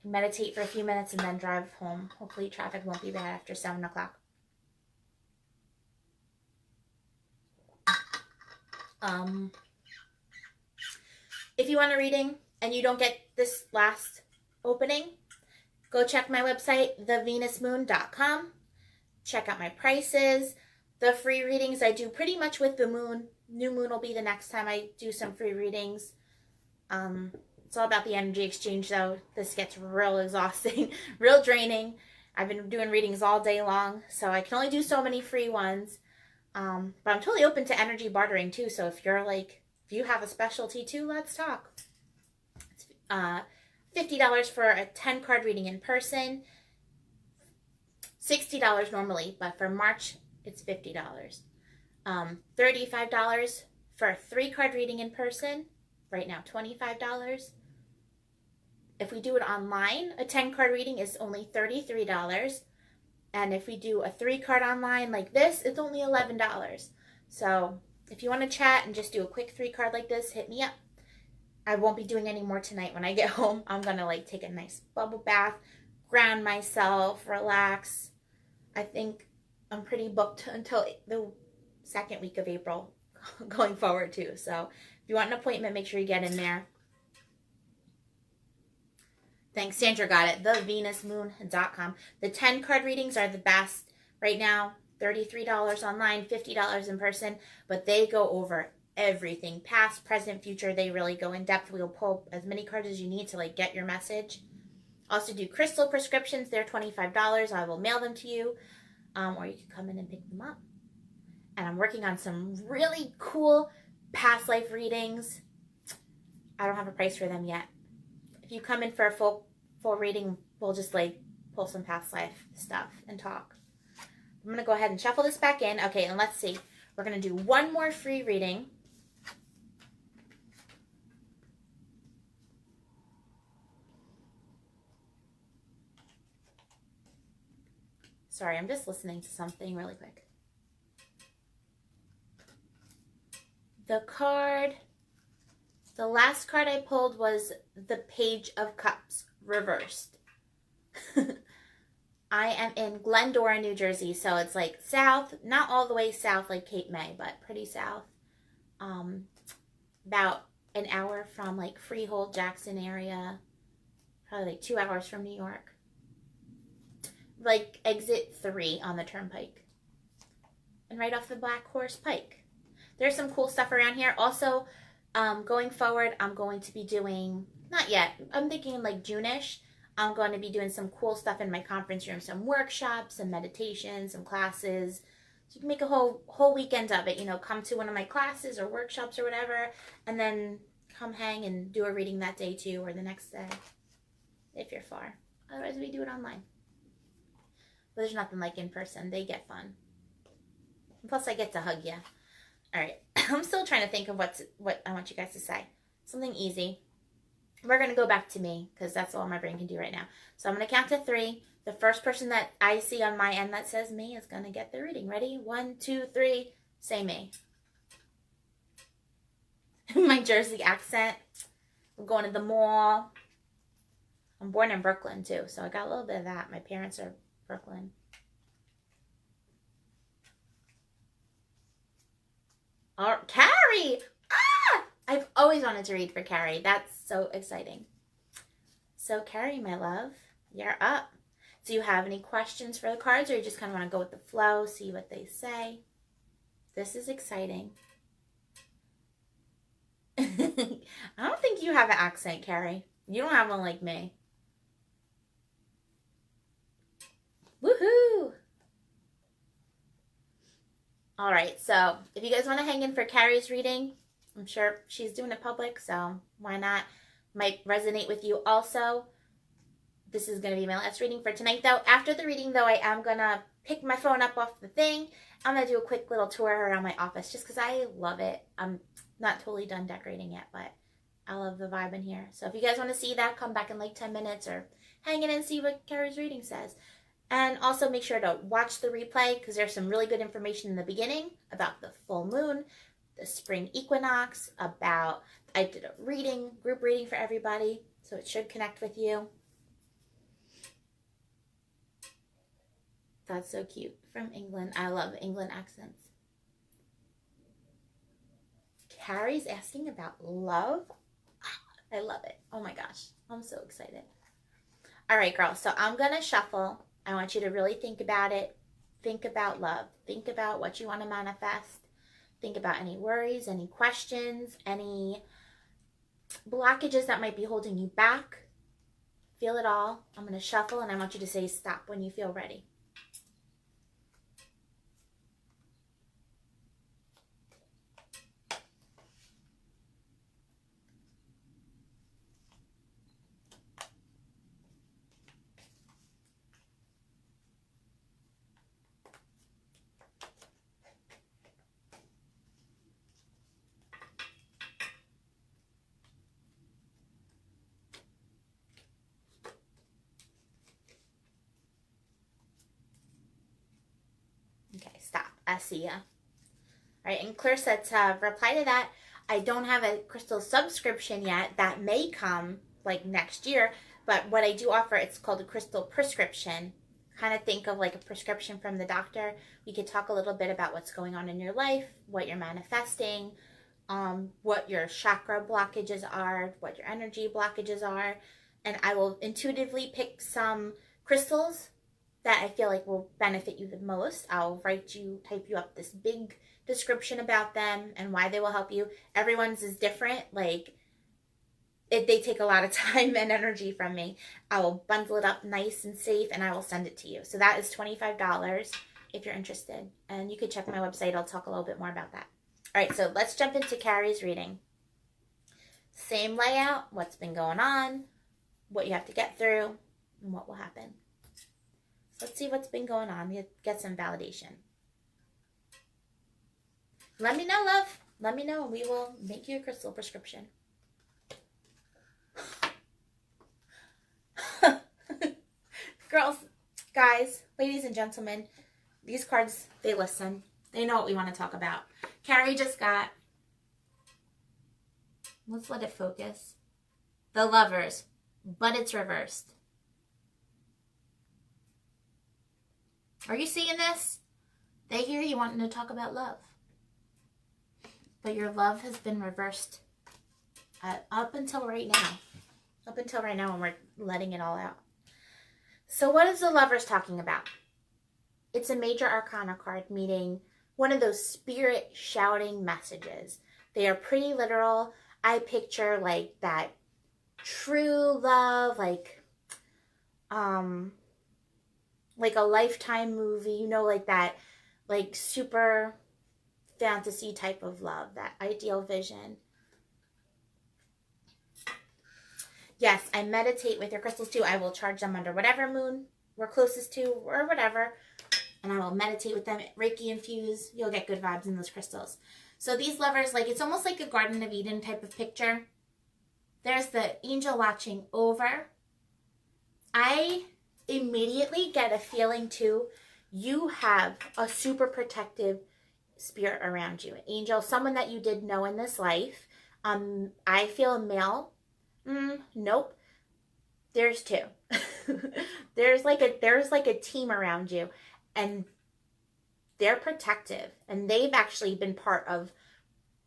meditate for a few minutes, and then drive home. Hopefully traffic won't be bad after 7 o'clock. If you want a reading and you don't get this last opening, go check my website, thevenusmoon.com. Check out my prices. The free readings I do pretty much with the moon. New moon will be the next time I do some free readings. It's all about the energy exchange, though. This gets real exhausting, real draining. I've been doing readings all day long, so I can only do so many free ones. But I'm totally open to energy bartering, too. So if you're like, if you have a specialty, too, let's talk. It's $50 for a 10-card reading in person. $60 normally, but for March, it's $50. $35 for a 3-card reading in person. Right now, $25. If we do it online, a 10-card reading is only $33. And if we do a 3-card online like this, it's only $11. So if you want to chat and just do a quick 3-card like this, hit me up. I won't be doing any more tonight when I get home. I'm going to like take a nice bubble bath, ground myself, relax. I think I'm pretty booked until the second week of April going forward too. So if you want an appointment, make sure you get in there. Thanks, Sandra got it. thevenusmoon.com. The 10-card readings are the best right now. $33 online, $50 in person, but they go over everything. Past, present, future. They really go in depth. We'll pull as many cards as you need to like get your message. Also do crystal prescriptions. They're $25. I will mail them to you. Or you can come in and pick them up. And I'm working on some really cool past life readings. I don't have a price for them yet. If you come in for a full reading, we'll just like pull some past life stuff and talk. I'm going to go ahead and shuffle this back in. Okay, and let's see. We're going to do one more free reading. Sorry, I'm just listening to something really quick. The last card I pulled was the Page of Cups reversed. I am in Glendora, New Jersey, so it's like south, not all the way south like Cape May, but pretty south. About an hour from like Freehold, Jackson area, probably like 2 hours from New York. Like exit 3 on the turnpike. and ride off the black horse pike. There's some cool stuff around here. Also, going forward, I'm going to be doing, not yet, I'm thinking like June-ish, I'm going to be doing some cool stuff in my conference room, some workshops, some meditations, some classes. So you can make a whole weekend of it, you know, come to one of my classes or workshops or whatever, and then come hang and do a reading that day too, or the next day, if you're far. Otherwise, we do it online. But there's nothing like in person. They get fun. Plus, I get to hug you. All right. I'm still trying to think of what I want you guys to say. Something easy. We're going to go back to me because that's all my brain can do right now. So I'm going to count to 3. The first person that I see on my end that says me is going to get the reading. Ready? 1, 2, 3. Say me. My Jersey accent. I'm going to the mall. I'm born in Brooklyn too, so I got a little bit of that. My parents are Brooklyn. Oh, Carrie! Ah! I've always wanted to read for Carrie. That's so exciting. So Carrie, my love, you're up. Do you have any questions for the cards, or you just kind of want to go with the flow, see what they say? This is exciting. I don't think you have an accent, Carrie. You don't have one like me. Woohoo! All right, so if you guys want to hang in for Carrie's reading, I'm sure she's doing it public, so why not? Might resonate with you also. This is going to be my last reading for tonight, though. After the reading, though, I am going to pick my phone up off the thing. I'm going to do a quick little tour around my office just because I love it. I'm not totally done decorating yet, but I love the vibe in here. So if you guys want to see that, come back in like 10 minutes or hang in and see what Carrie's reading says. And also make sure to watch the replay because there's some really good information in the beginning about the full moon, the spring equinox, about, I did a reading, group reading for everybody, so it should connect with you. That's so cute. From England. I love England accents. Carrie's asking about love. I love it. Oh my gosh. I'm so excited. All right, girls. So I'm going to shuffle. I want you to really think about it. Think about love. Think about what you want to manifest. Think about any worries, any questions, any blockages that might be holding you back. Feel it all. I'm going to shuffle and I want you to say stop when you feel ready. Okay, stop. I see ya. All right, and Claire said to reply to that, I don't have a crystal subscription yet. That may come like next year, but what I do offer, it's called a crystal prescription. Kind of think of like a prescription from the doctor. We could talk a little bit about what's going on in your life, what you're manifesting, what your chakra blockages are, what your energy blockages are, and I will intuitively pick some crystals that I feel like will benefit you the most. I'll type you up this big description about them and why they will help you. Everyone's is different. Like, they take a lot of time and energy from me. I will bundle it up nice and safe and I will send it to you. So that is $25 if you're interested. And you could check my website. I'll talk a little bit more about that. All right, so let's jump into Carrie's reading. Same layout, what's been going on, what you have to get through, and what will happen. Let's see what's been going on. Get some validation. Let me know, love. Let me know. We will make you a crystal prescription. Girls, guys, ladies and gentlemen, these cards, they listen. They know what we want to talk about. Carrie just got, let's let it focus, the Lovers, but it's reversed. Are you seeing this? They hear you wanting to talk about love. But your love has been reversed up until right now. Up until right now when we're letting it all out. So what is the Lovers talking about? It's a major arcana card, meaning one of those spirit shouting messages. They are pretty literal. I picture like that true love, like a Lifetime movie, you know, like that, like super fantasy type of love, that ideal vision. Yes, I meditate with your crystals too. I will charge them under whatever moon we're closest to or whatever, and I will meditate with them, Reiki infuse. You'll get good vibes in those crystals. So these lovers, like, it's almost like a Garden of Eden type of picture. There's the angel watching over. I immediately get a feeling too, you have a super protective spirit around you. An angel, someone that you did know in this life. I feel a male. Nope. There's two. there's like a team around you, and they're protective, and they've actually been part of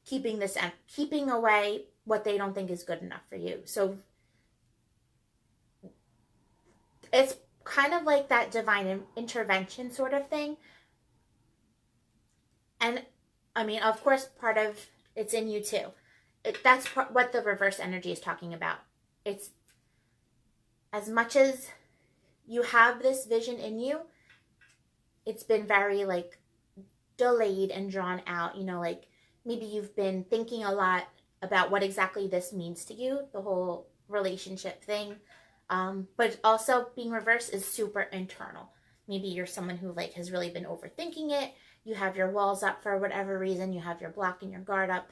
keeping away what they don't think is good enough for you. So it's kind of like that divine intervention sort of thing. And I mean, of course, part of it's in you too. That's what the reverse energy is talking about. It's as much as you have this vision in you, it's been very like delayed and drawn out. You know, like maybe you've been thinking a lot about what exactly this means to you, the whole relationship thing. But also being reversed is super internal. Maybe you're someone who like has really been overthinking it. You have your walls up for whatever reason. You have your block and your guard up.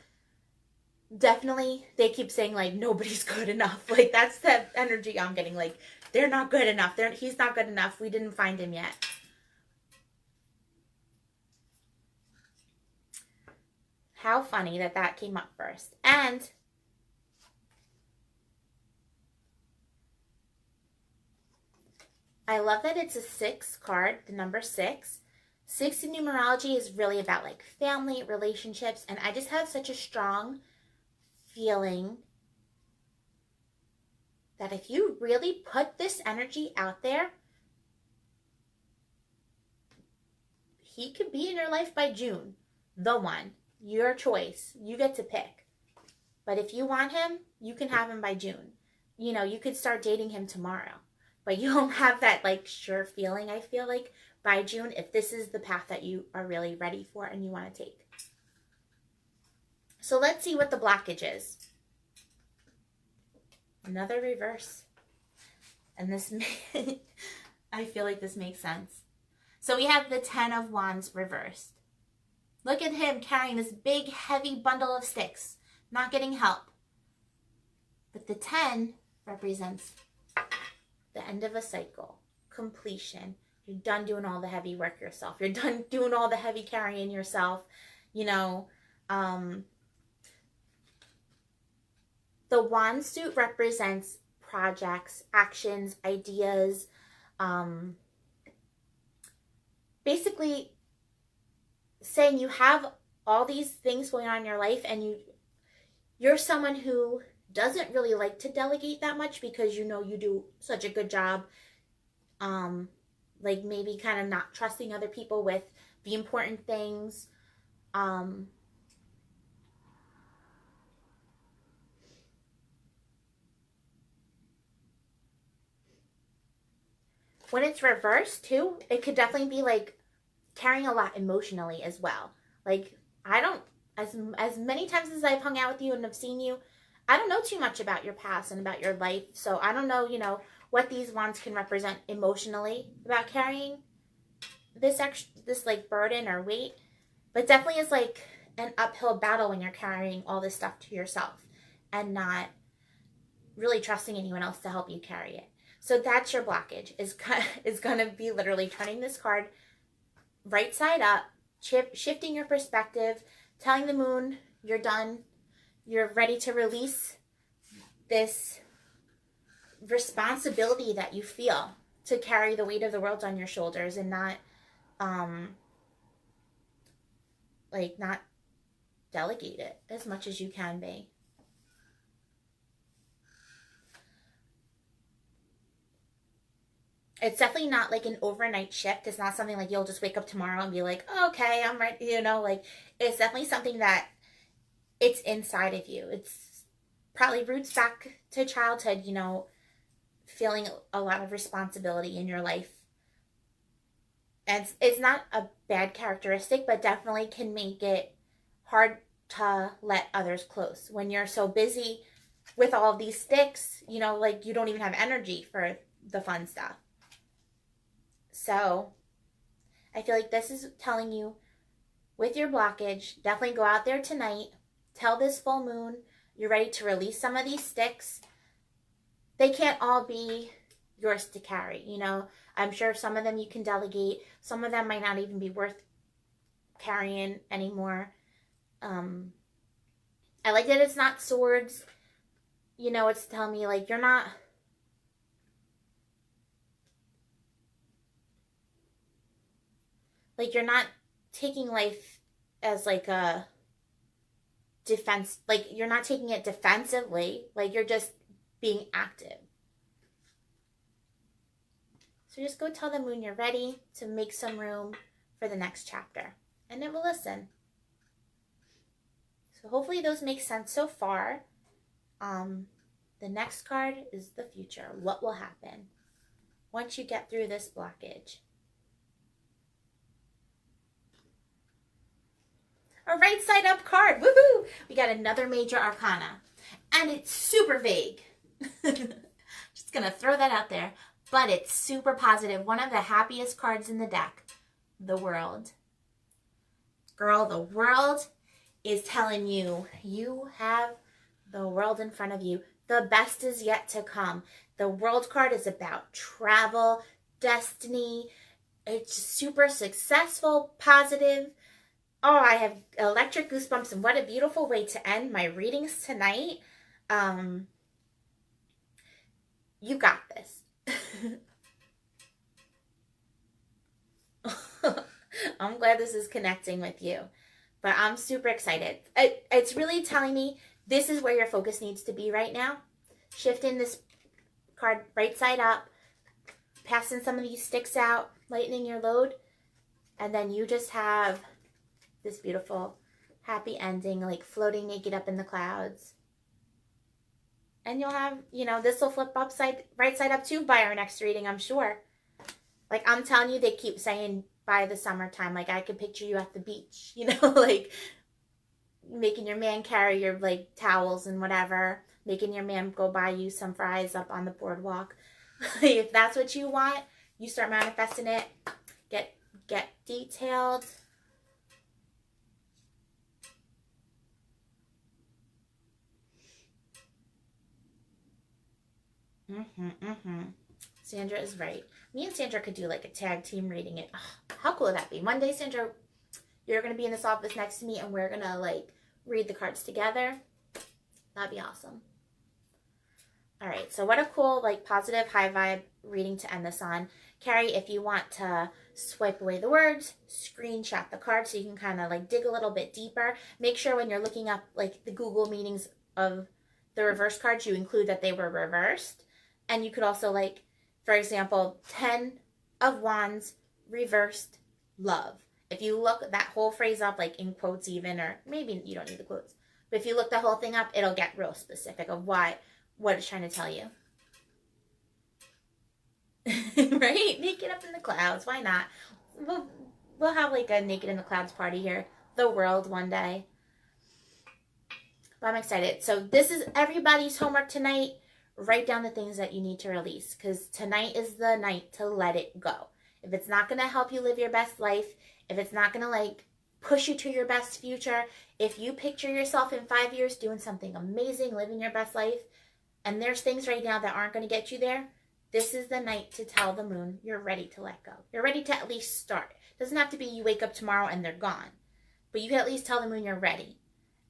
Definitely, they keep saying like nobody's good enough. Like that's the energy I'm getting. Like they're not good enough. He's not good enough. We didn't find him yet. How funny that came up first. And I love that it's a 6 card, the number 6. 6 in numerology is really about like family, relationships, and I just have such a strong feeling that if you really put this energy out there, he could be in your life by June. The one. Your choice. You get to pick. But if you want him, you can have him by June. You know, you could start dating him tomorrow. But you don't have that like sure feeling, I feel like, by June, if this is the path that you are really ready for and you want to take. So let's see what the blockage is. Another reverse. And this, I feel like this makes sense. So we have the 10 of Wands reversed. Look at him carrying this big, heavy bundle of sticks, not getting help. But the 10 represents the end of a cycle, completion. You're done doing all the heavy work yourself. You're done doing all the heavy carrying yourself. You know, the wand suit represents projects, actions, ideas. Basically saying you have all these things going on in your life, and you're someone who doesn't really like to delegate that much because you know you do such a good job. Like maybe kind of not trusting other people with the important things. When it's reversed too, it could definitely be like carrying a lot emotionally as well. Like I don't, as many times as I've hung out with you and have seen you, I don't know too much about your past and about your life. So I don't know, you know, what these wands can represent emotionally about carrying this like burden or weight. But definitely is like an uphill battle when you're carrying all this stuff to yourself and not really trusting anyone else to help you carry it. So that's your blockage, is going to be literally turning this card right side up, shifting your perspective, telling the moon you're done, you're ready to release this responsibility that you feel to carry the weight of the world on your shoulders and not not delegate it as much as you can be. It's definitely not like an overnight shift. It's not something like you'll just wake up tomorrow and be like, oh, okay, I'm ready. You know, like it's definitely something that it's inside of you. It's probably roots back to childhood, you know, feeling a lot of responsibility in your life. And it's not a bad characteristic, but definitely can make it hard to let others close when you're so busy with all of these sticks, you know, like you don't even have energy for the fun stuff. So I feel like this is telling you with your blockage, definitely go out there tonight. Tell this full moon you're ready to release some of these sticks. They can't all be yours to carry, you know. I'm sure some of them you can delegate. Some of them might not even be worth carrying anymore. I like that it's not swords. You know, it's telling me like you're not taking life as like a defense, like you're not taking it defensively, like you're just being active. So just go tell the moon you're ready to make some room for the next chapter, and it will listen. So hopefully those make sense so far. The next card is the future. What will happen once you get through this blockage? A right side up card. Woohoo! We got another major arcana. And it's super vague. Just gonna throw that out there. But it's super positive. One of the happiest cards in the deck. The World. Girl, the World is telling you, you have the world in front of you. The best is yet to come. The World card is about travel, destiny. It's super successful, positive. Oh, I have electric goosebumps, and what a beautiful way to end my readings tonight. You got this. I'm glad this is connecting with you, but I'm super excited. It's really telling me this is where your focus needs to be right now. Shifting this card right side up, passing some of these sticks out, lightening your load, and then you just have this beautiful happy ending, like floating naked up in the clouds. And you'll have, you know, this will flip right side up too by our next reading, I'm sure. Like I'm telling you, they keep saying by the summertime, like I could picture you at the beach, you know, like making your man carry your like towels and whatever, making your man go buy you some fries up on the boardwalk. If that's what you want, you start manifesting it. Get detailed. Sandra is right. Me and Sandra could do like a tag team reading it. Oh, how cool would that be? One day, Sandra, you're going to be in this office next to me and we're going to like read the cards together. That'd be awesome. All right, so what a cool, like positive, high vibe reading to end this on. Carrie, if you want to swipe away the words, screenshot the card so you can kind of like dig a little bit deeper. Make sure when you're looking up like the Google meanings of the reverse cards, you include that they were reversed. And you could also like, for example, 10 of Wands, reversed, love. If you look that whole phrase up, like in quotes even, or maybe you don't need the quotes, but if you look the whole thing up, it'll get real specific of what it's trying to tell you. Right? Naked up in the clouds. Why not? We'll have like a naked in the clouds party here. The World one day. But I'm excited. So this is everybody's homework tonight. Write down the things that you need to release, because tonight is the night to let it go. If it's not going to help you live your best life, if it's not going to like push you to your best future, if you picture yourself in 5 years doing something amazing, living your best life, and there's things right now that aren't going to get you there, this is the night to tell the moon you're ready to let go. You're ready to at least start. It doesn't have to be you wake up tomorrow and they're gone, but you can at least tell the moon you're ready.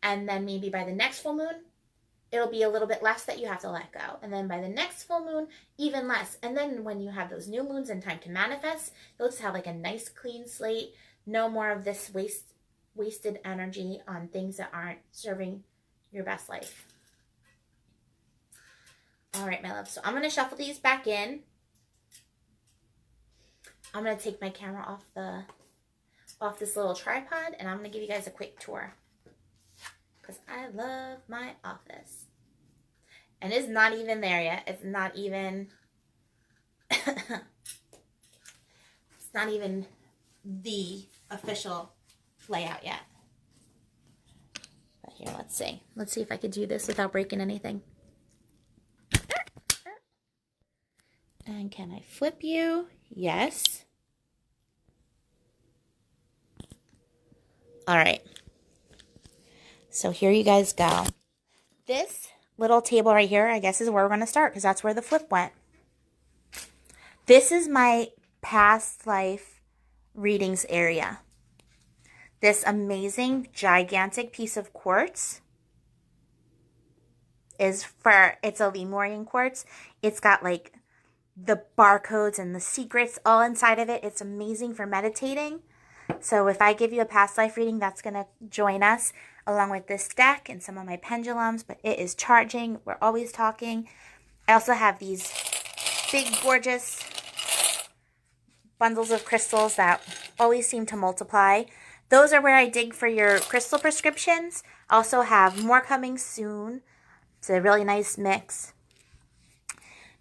And then maybe by the next full moon, it'll be a little bit less that you have to let go. And then by the next full moon, even less. And then when you have those new moons and time to manifest, you'll just have like a nice clean slate. No more of this wasted energy on things that aren't serving your best life. All right, my love. So I'm going to shuffle these back in. I'm going to take my camera off this little tripod, and I'm going to give you guys a quick tour. Because I love my office. And it's not even there yet. It's not even... it's not even the official layout yet. But here, let's see. Let's see if I could do this without breaking anything. And can I flip you? Yes. All right. So here you guys go. This little table right here, I guess, is where we're going to start because that's where the flip went. This is my past life readings area. This amazing, gigantic piece of quartz it's a Lemurian quartz. It's got like the barcodes and the secrets all inside of it. It's amazing for meditating. So if I give you a past life reading, that's going to join us along with this deck and some of my pendulums, but it is charging. We're always talking. I also have these big, gorgeous bundles of crystals that always seem to multiply. Those are where I dig for your crystal prescriptions. Also have more coming soon. It's a really nice mix.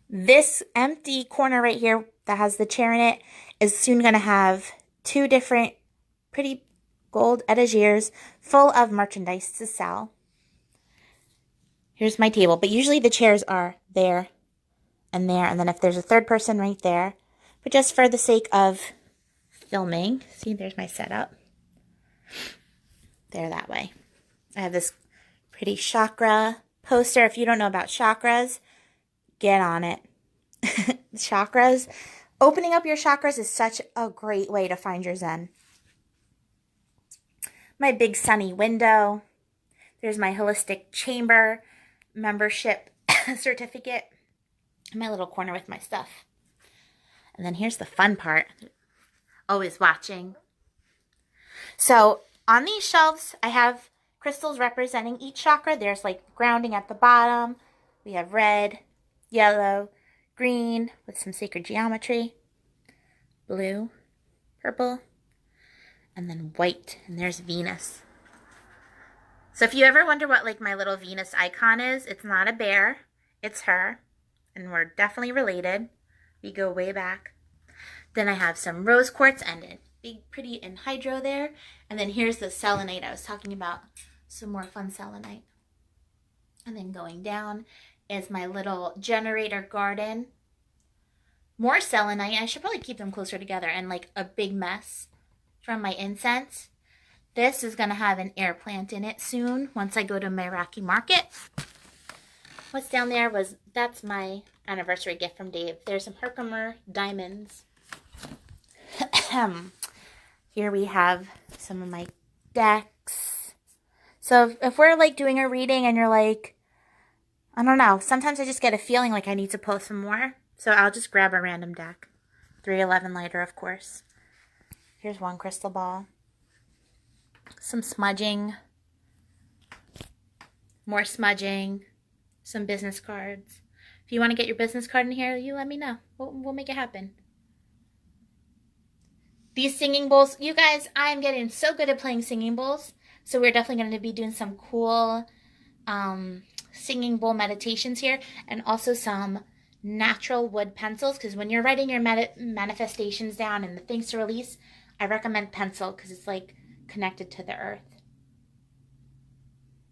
This empty corner right here that has the chair in it is soon going to have 2 different pretty gold etagères full of merchandise to sell. Here's my table, but usually the chairs are there, and then if there's a third person right there. But just for the sake of filming, see, there's my setup. There, that way. I have this pretty chakra poster. If you don't know about chakras, get on it. Chakras. Opening up your chakras is such a great way to find your Zen. My big sunny window. There's my holistic chamber membership certificate. My little corner with my stuff. And then here's the fun part. Always watching. So on these shelves, I have crystals representing each chakra. There's like grounding at the bottom. We have red, yellow, green with some sacred geometry, blue, purple, and then white. And there's Venus. So if you ever wonder what like my little Venus icon is, it's not a bear. It's her. And we're definitely related. We go way back. Then I have some rose quartz and a big pretty anhydro there. And then here's the selenite. I was talking about some more fun selenite. And then going down is my little generator garden. More selenite. I should probably keep them closer together. And like a big mess from my incense. This is going to have an air plant in it soon once I go to Meraki Market. What's down there that's my anniversary gift from Dave. There's some Herkimer diamonds. Here we have some of my decks. So if we're like doing a reading and you're like, I don't know, sometimes I just get a feeling like I need to pull some more. So I'll just grab a random deck. 311 lighter, of course. Here's one crystal ball. Some smudging. More smudging. Some business cards. If you want to get your business card in here, you let me know. We'll make it happen. These singing bowls, you guys, I'm getting so good at playing singing bowls. So we're definitely going to be doing some cool singing bowl meditations here. And also some natural wood pencils. Because when you're writing your manifestations down and the things to release, I recommend pencil because it's like connected to the earth.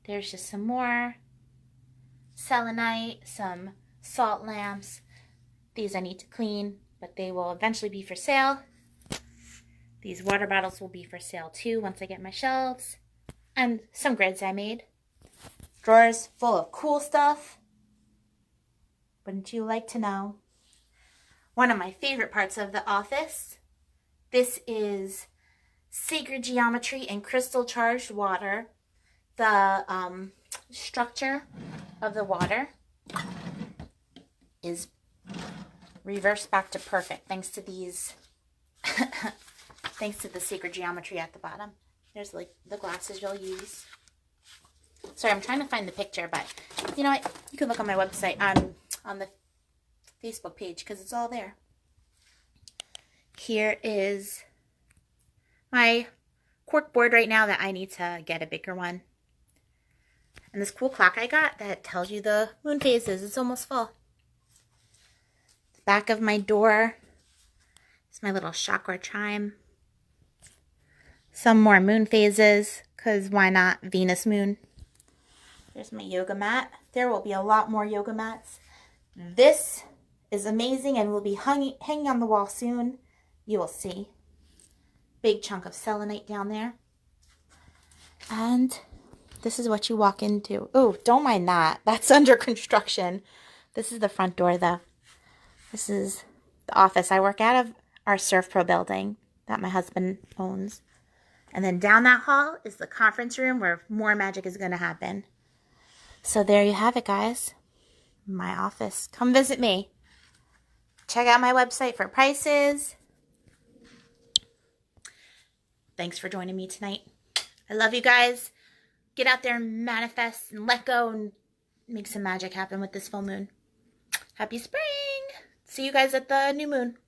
There's just some more selenite, some salt lamps. These I need to clean, but they will eventually be for sale. These water bottles will be for sale too once I get my shelves. And some grids I made. Drawers full of cool stuff. Wouldn't you like to know? One of my favorite parts of the office. This is sacred geometry and crystal charged water. The structure of the water is reversed back to perfect thanks to these thanks to the sacred geometry at the bottom. There's like the glasses you'll use. Sorry, I'm trying to find the picture, but you know what? You can look on my website on the Facebook page because it's all there. Here is my cork board right now that I need to get a bigger one. And this cool clock I got that tells you the moon phases. It's almost full. The back of my door is my little chakra chime. Some more moon phases, because why not? Venus moon. There's my yoga mat. There will be a lot more yoga mats. This is amazing and will be hanging on the wall soon. You will see. Big chunk of selenite down there. And this is what you walk into. Oh, don't mind that. That's under construction. This is the front door, though. This is the office. I work out of our Surf Pro building that my husband owns. And then down that hall is the conference room where more magic is going to happen. So there you have it, guys. My office. Come visit me. Check out my website for prices. Thanks for joining me tonight. I love you guys. Get out there and manifest and let go and make some magic happen with this full moon. Happy spring. See you guys at the new moon.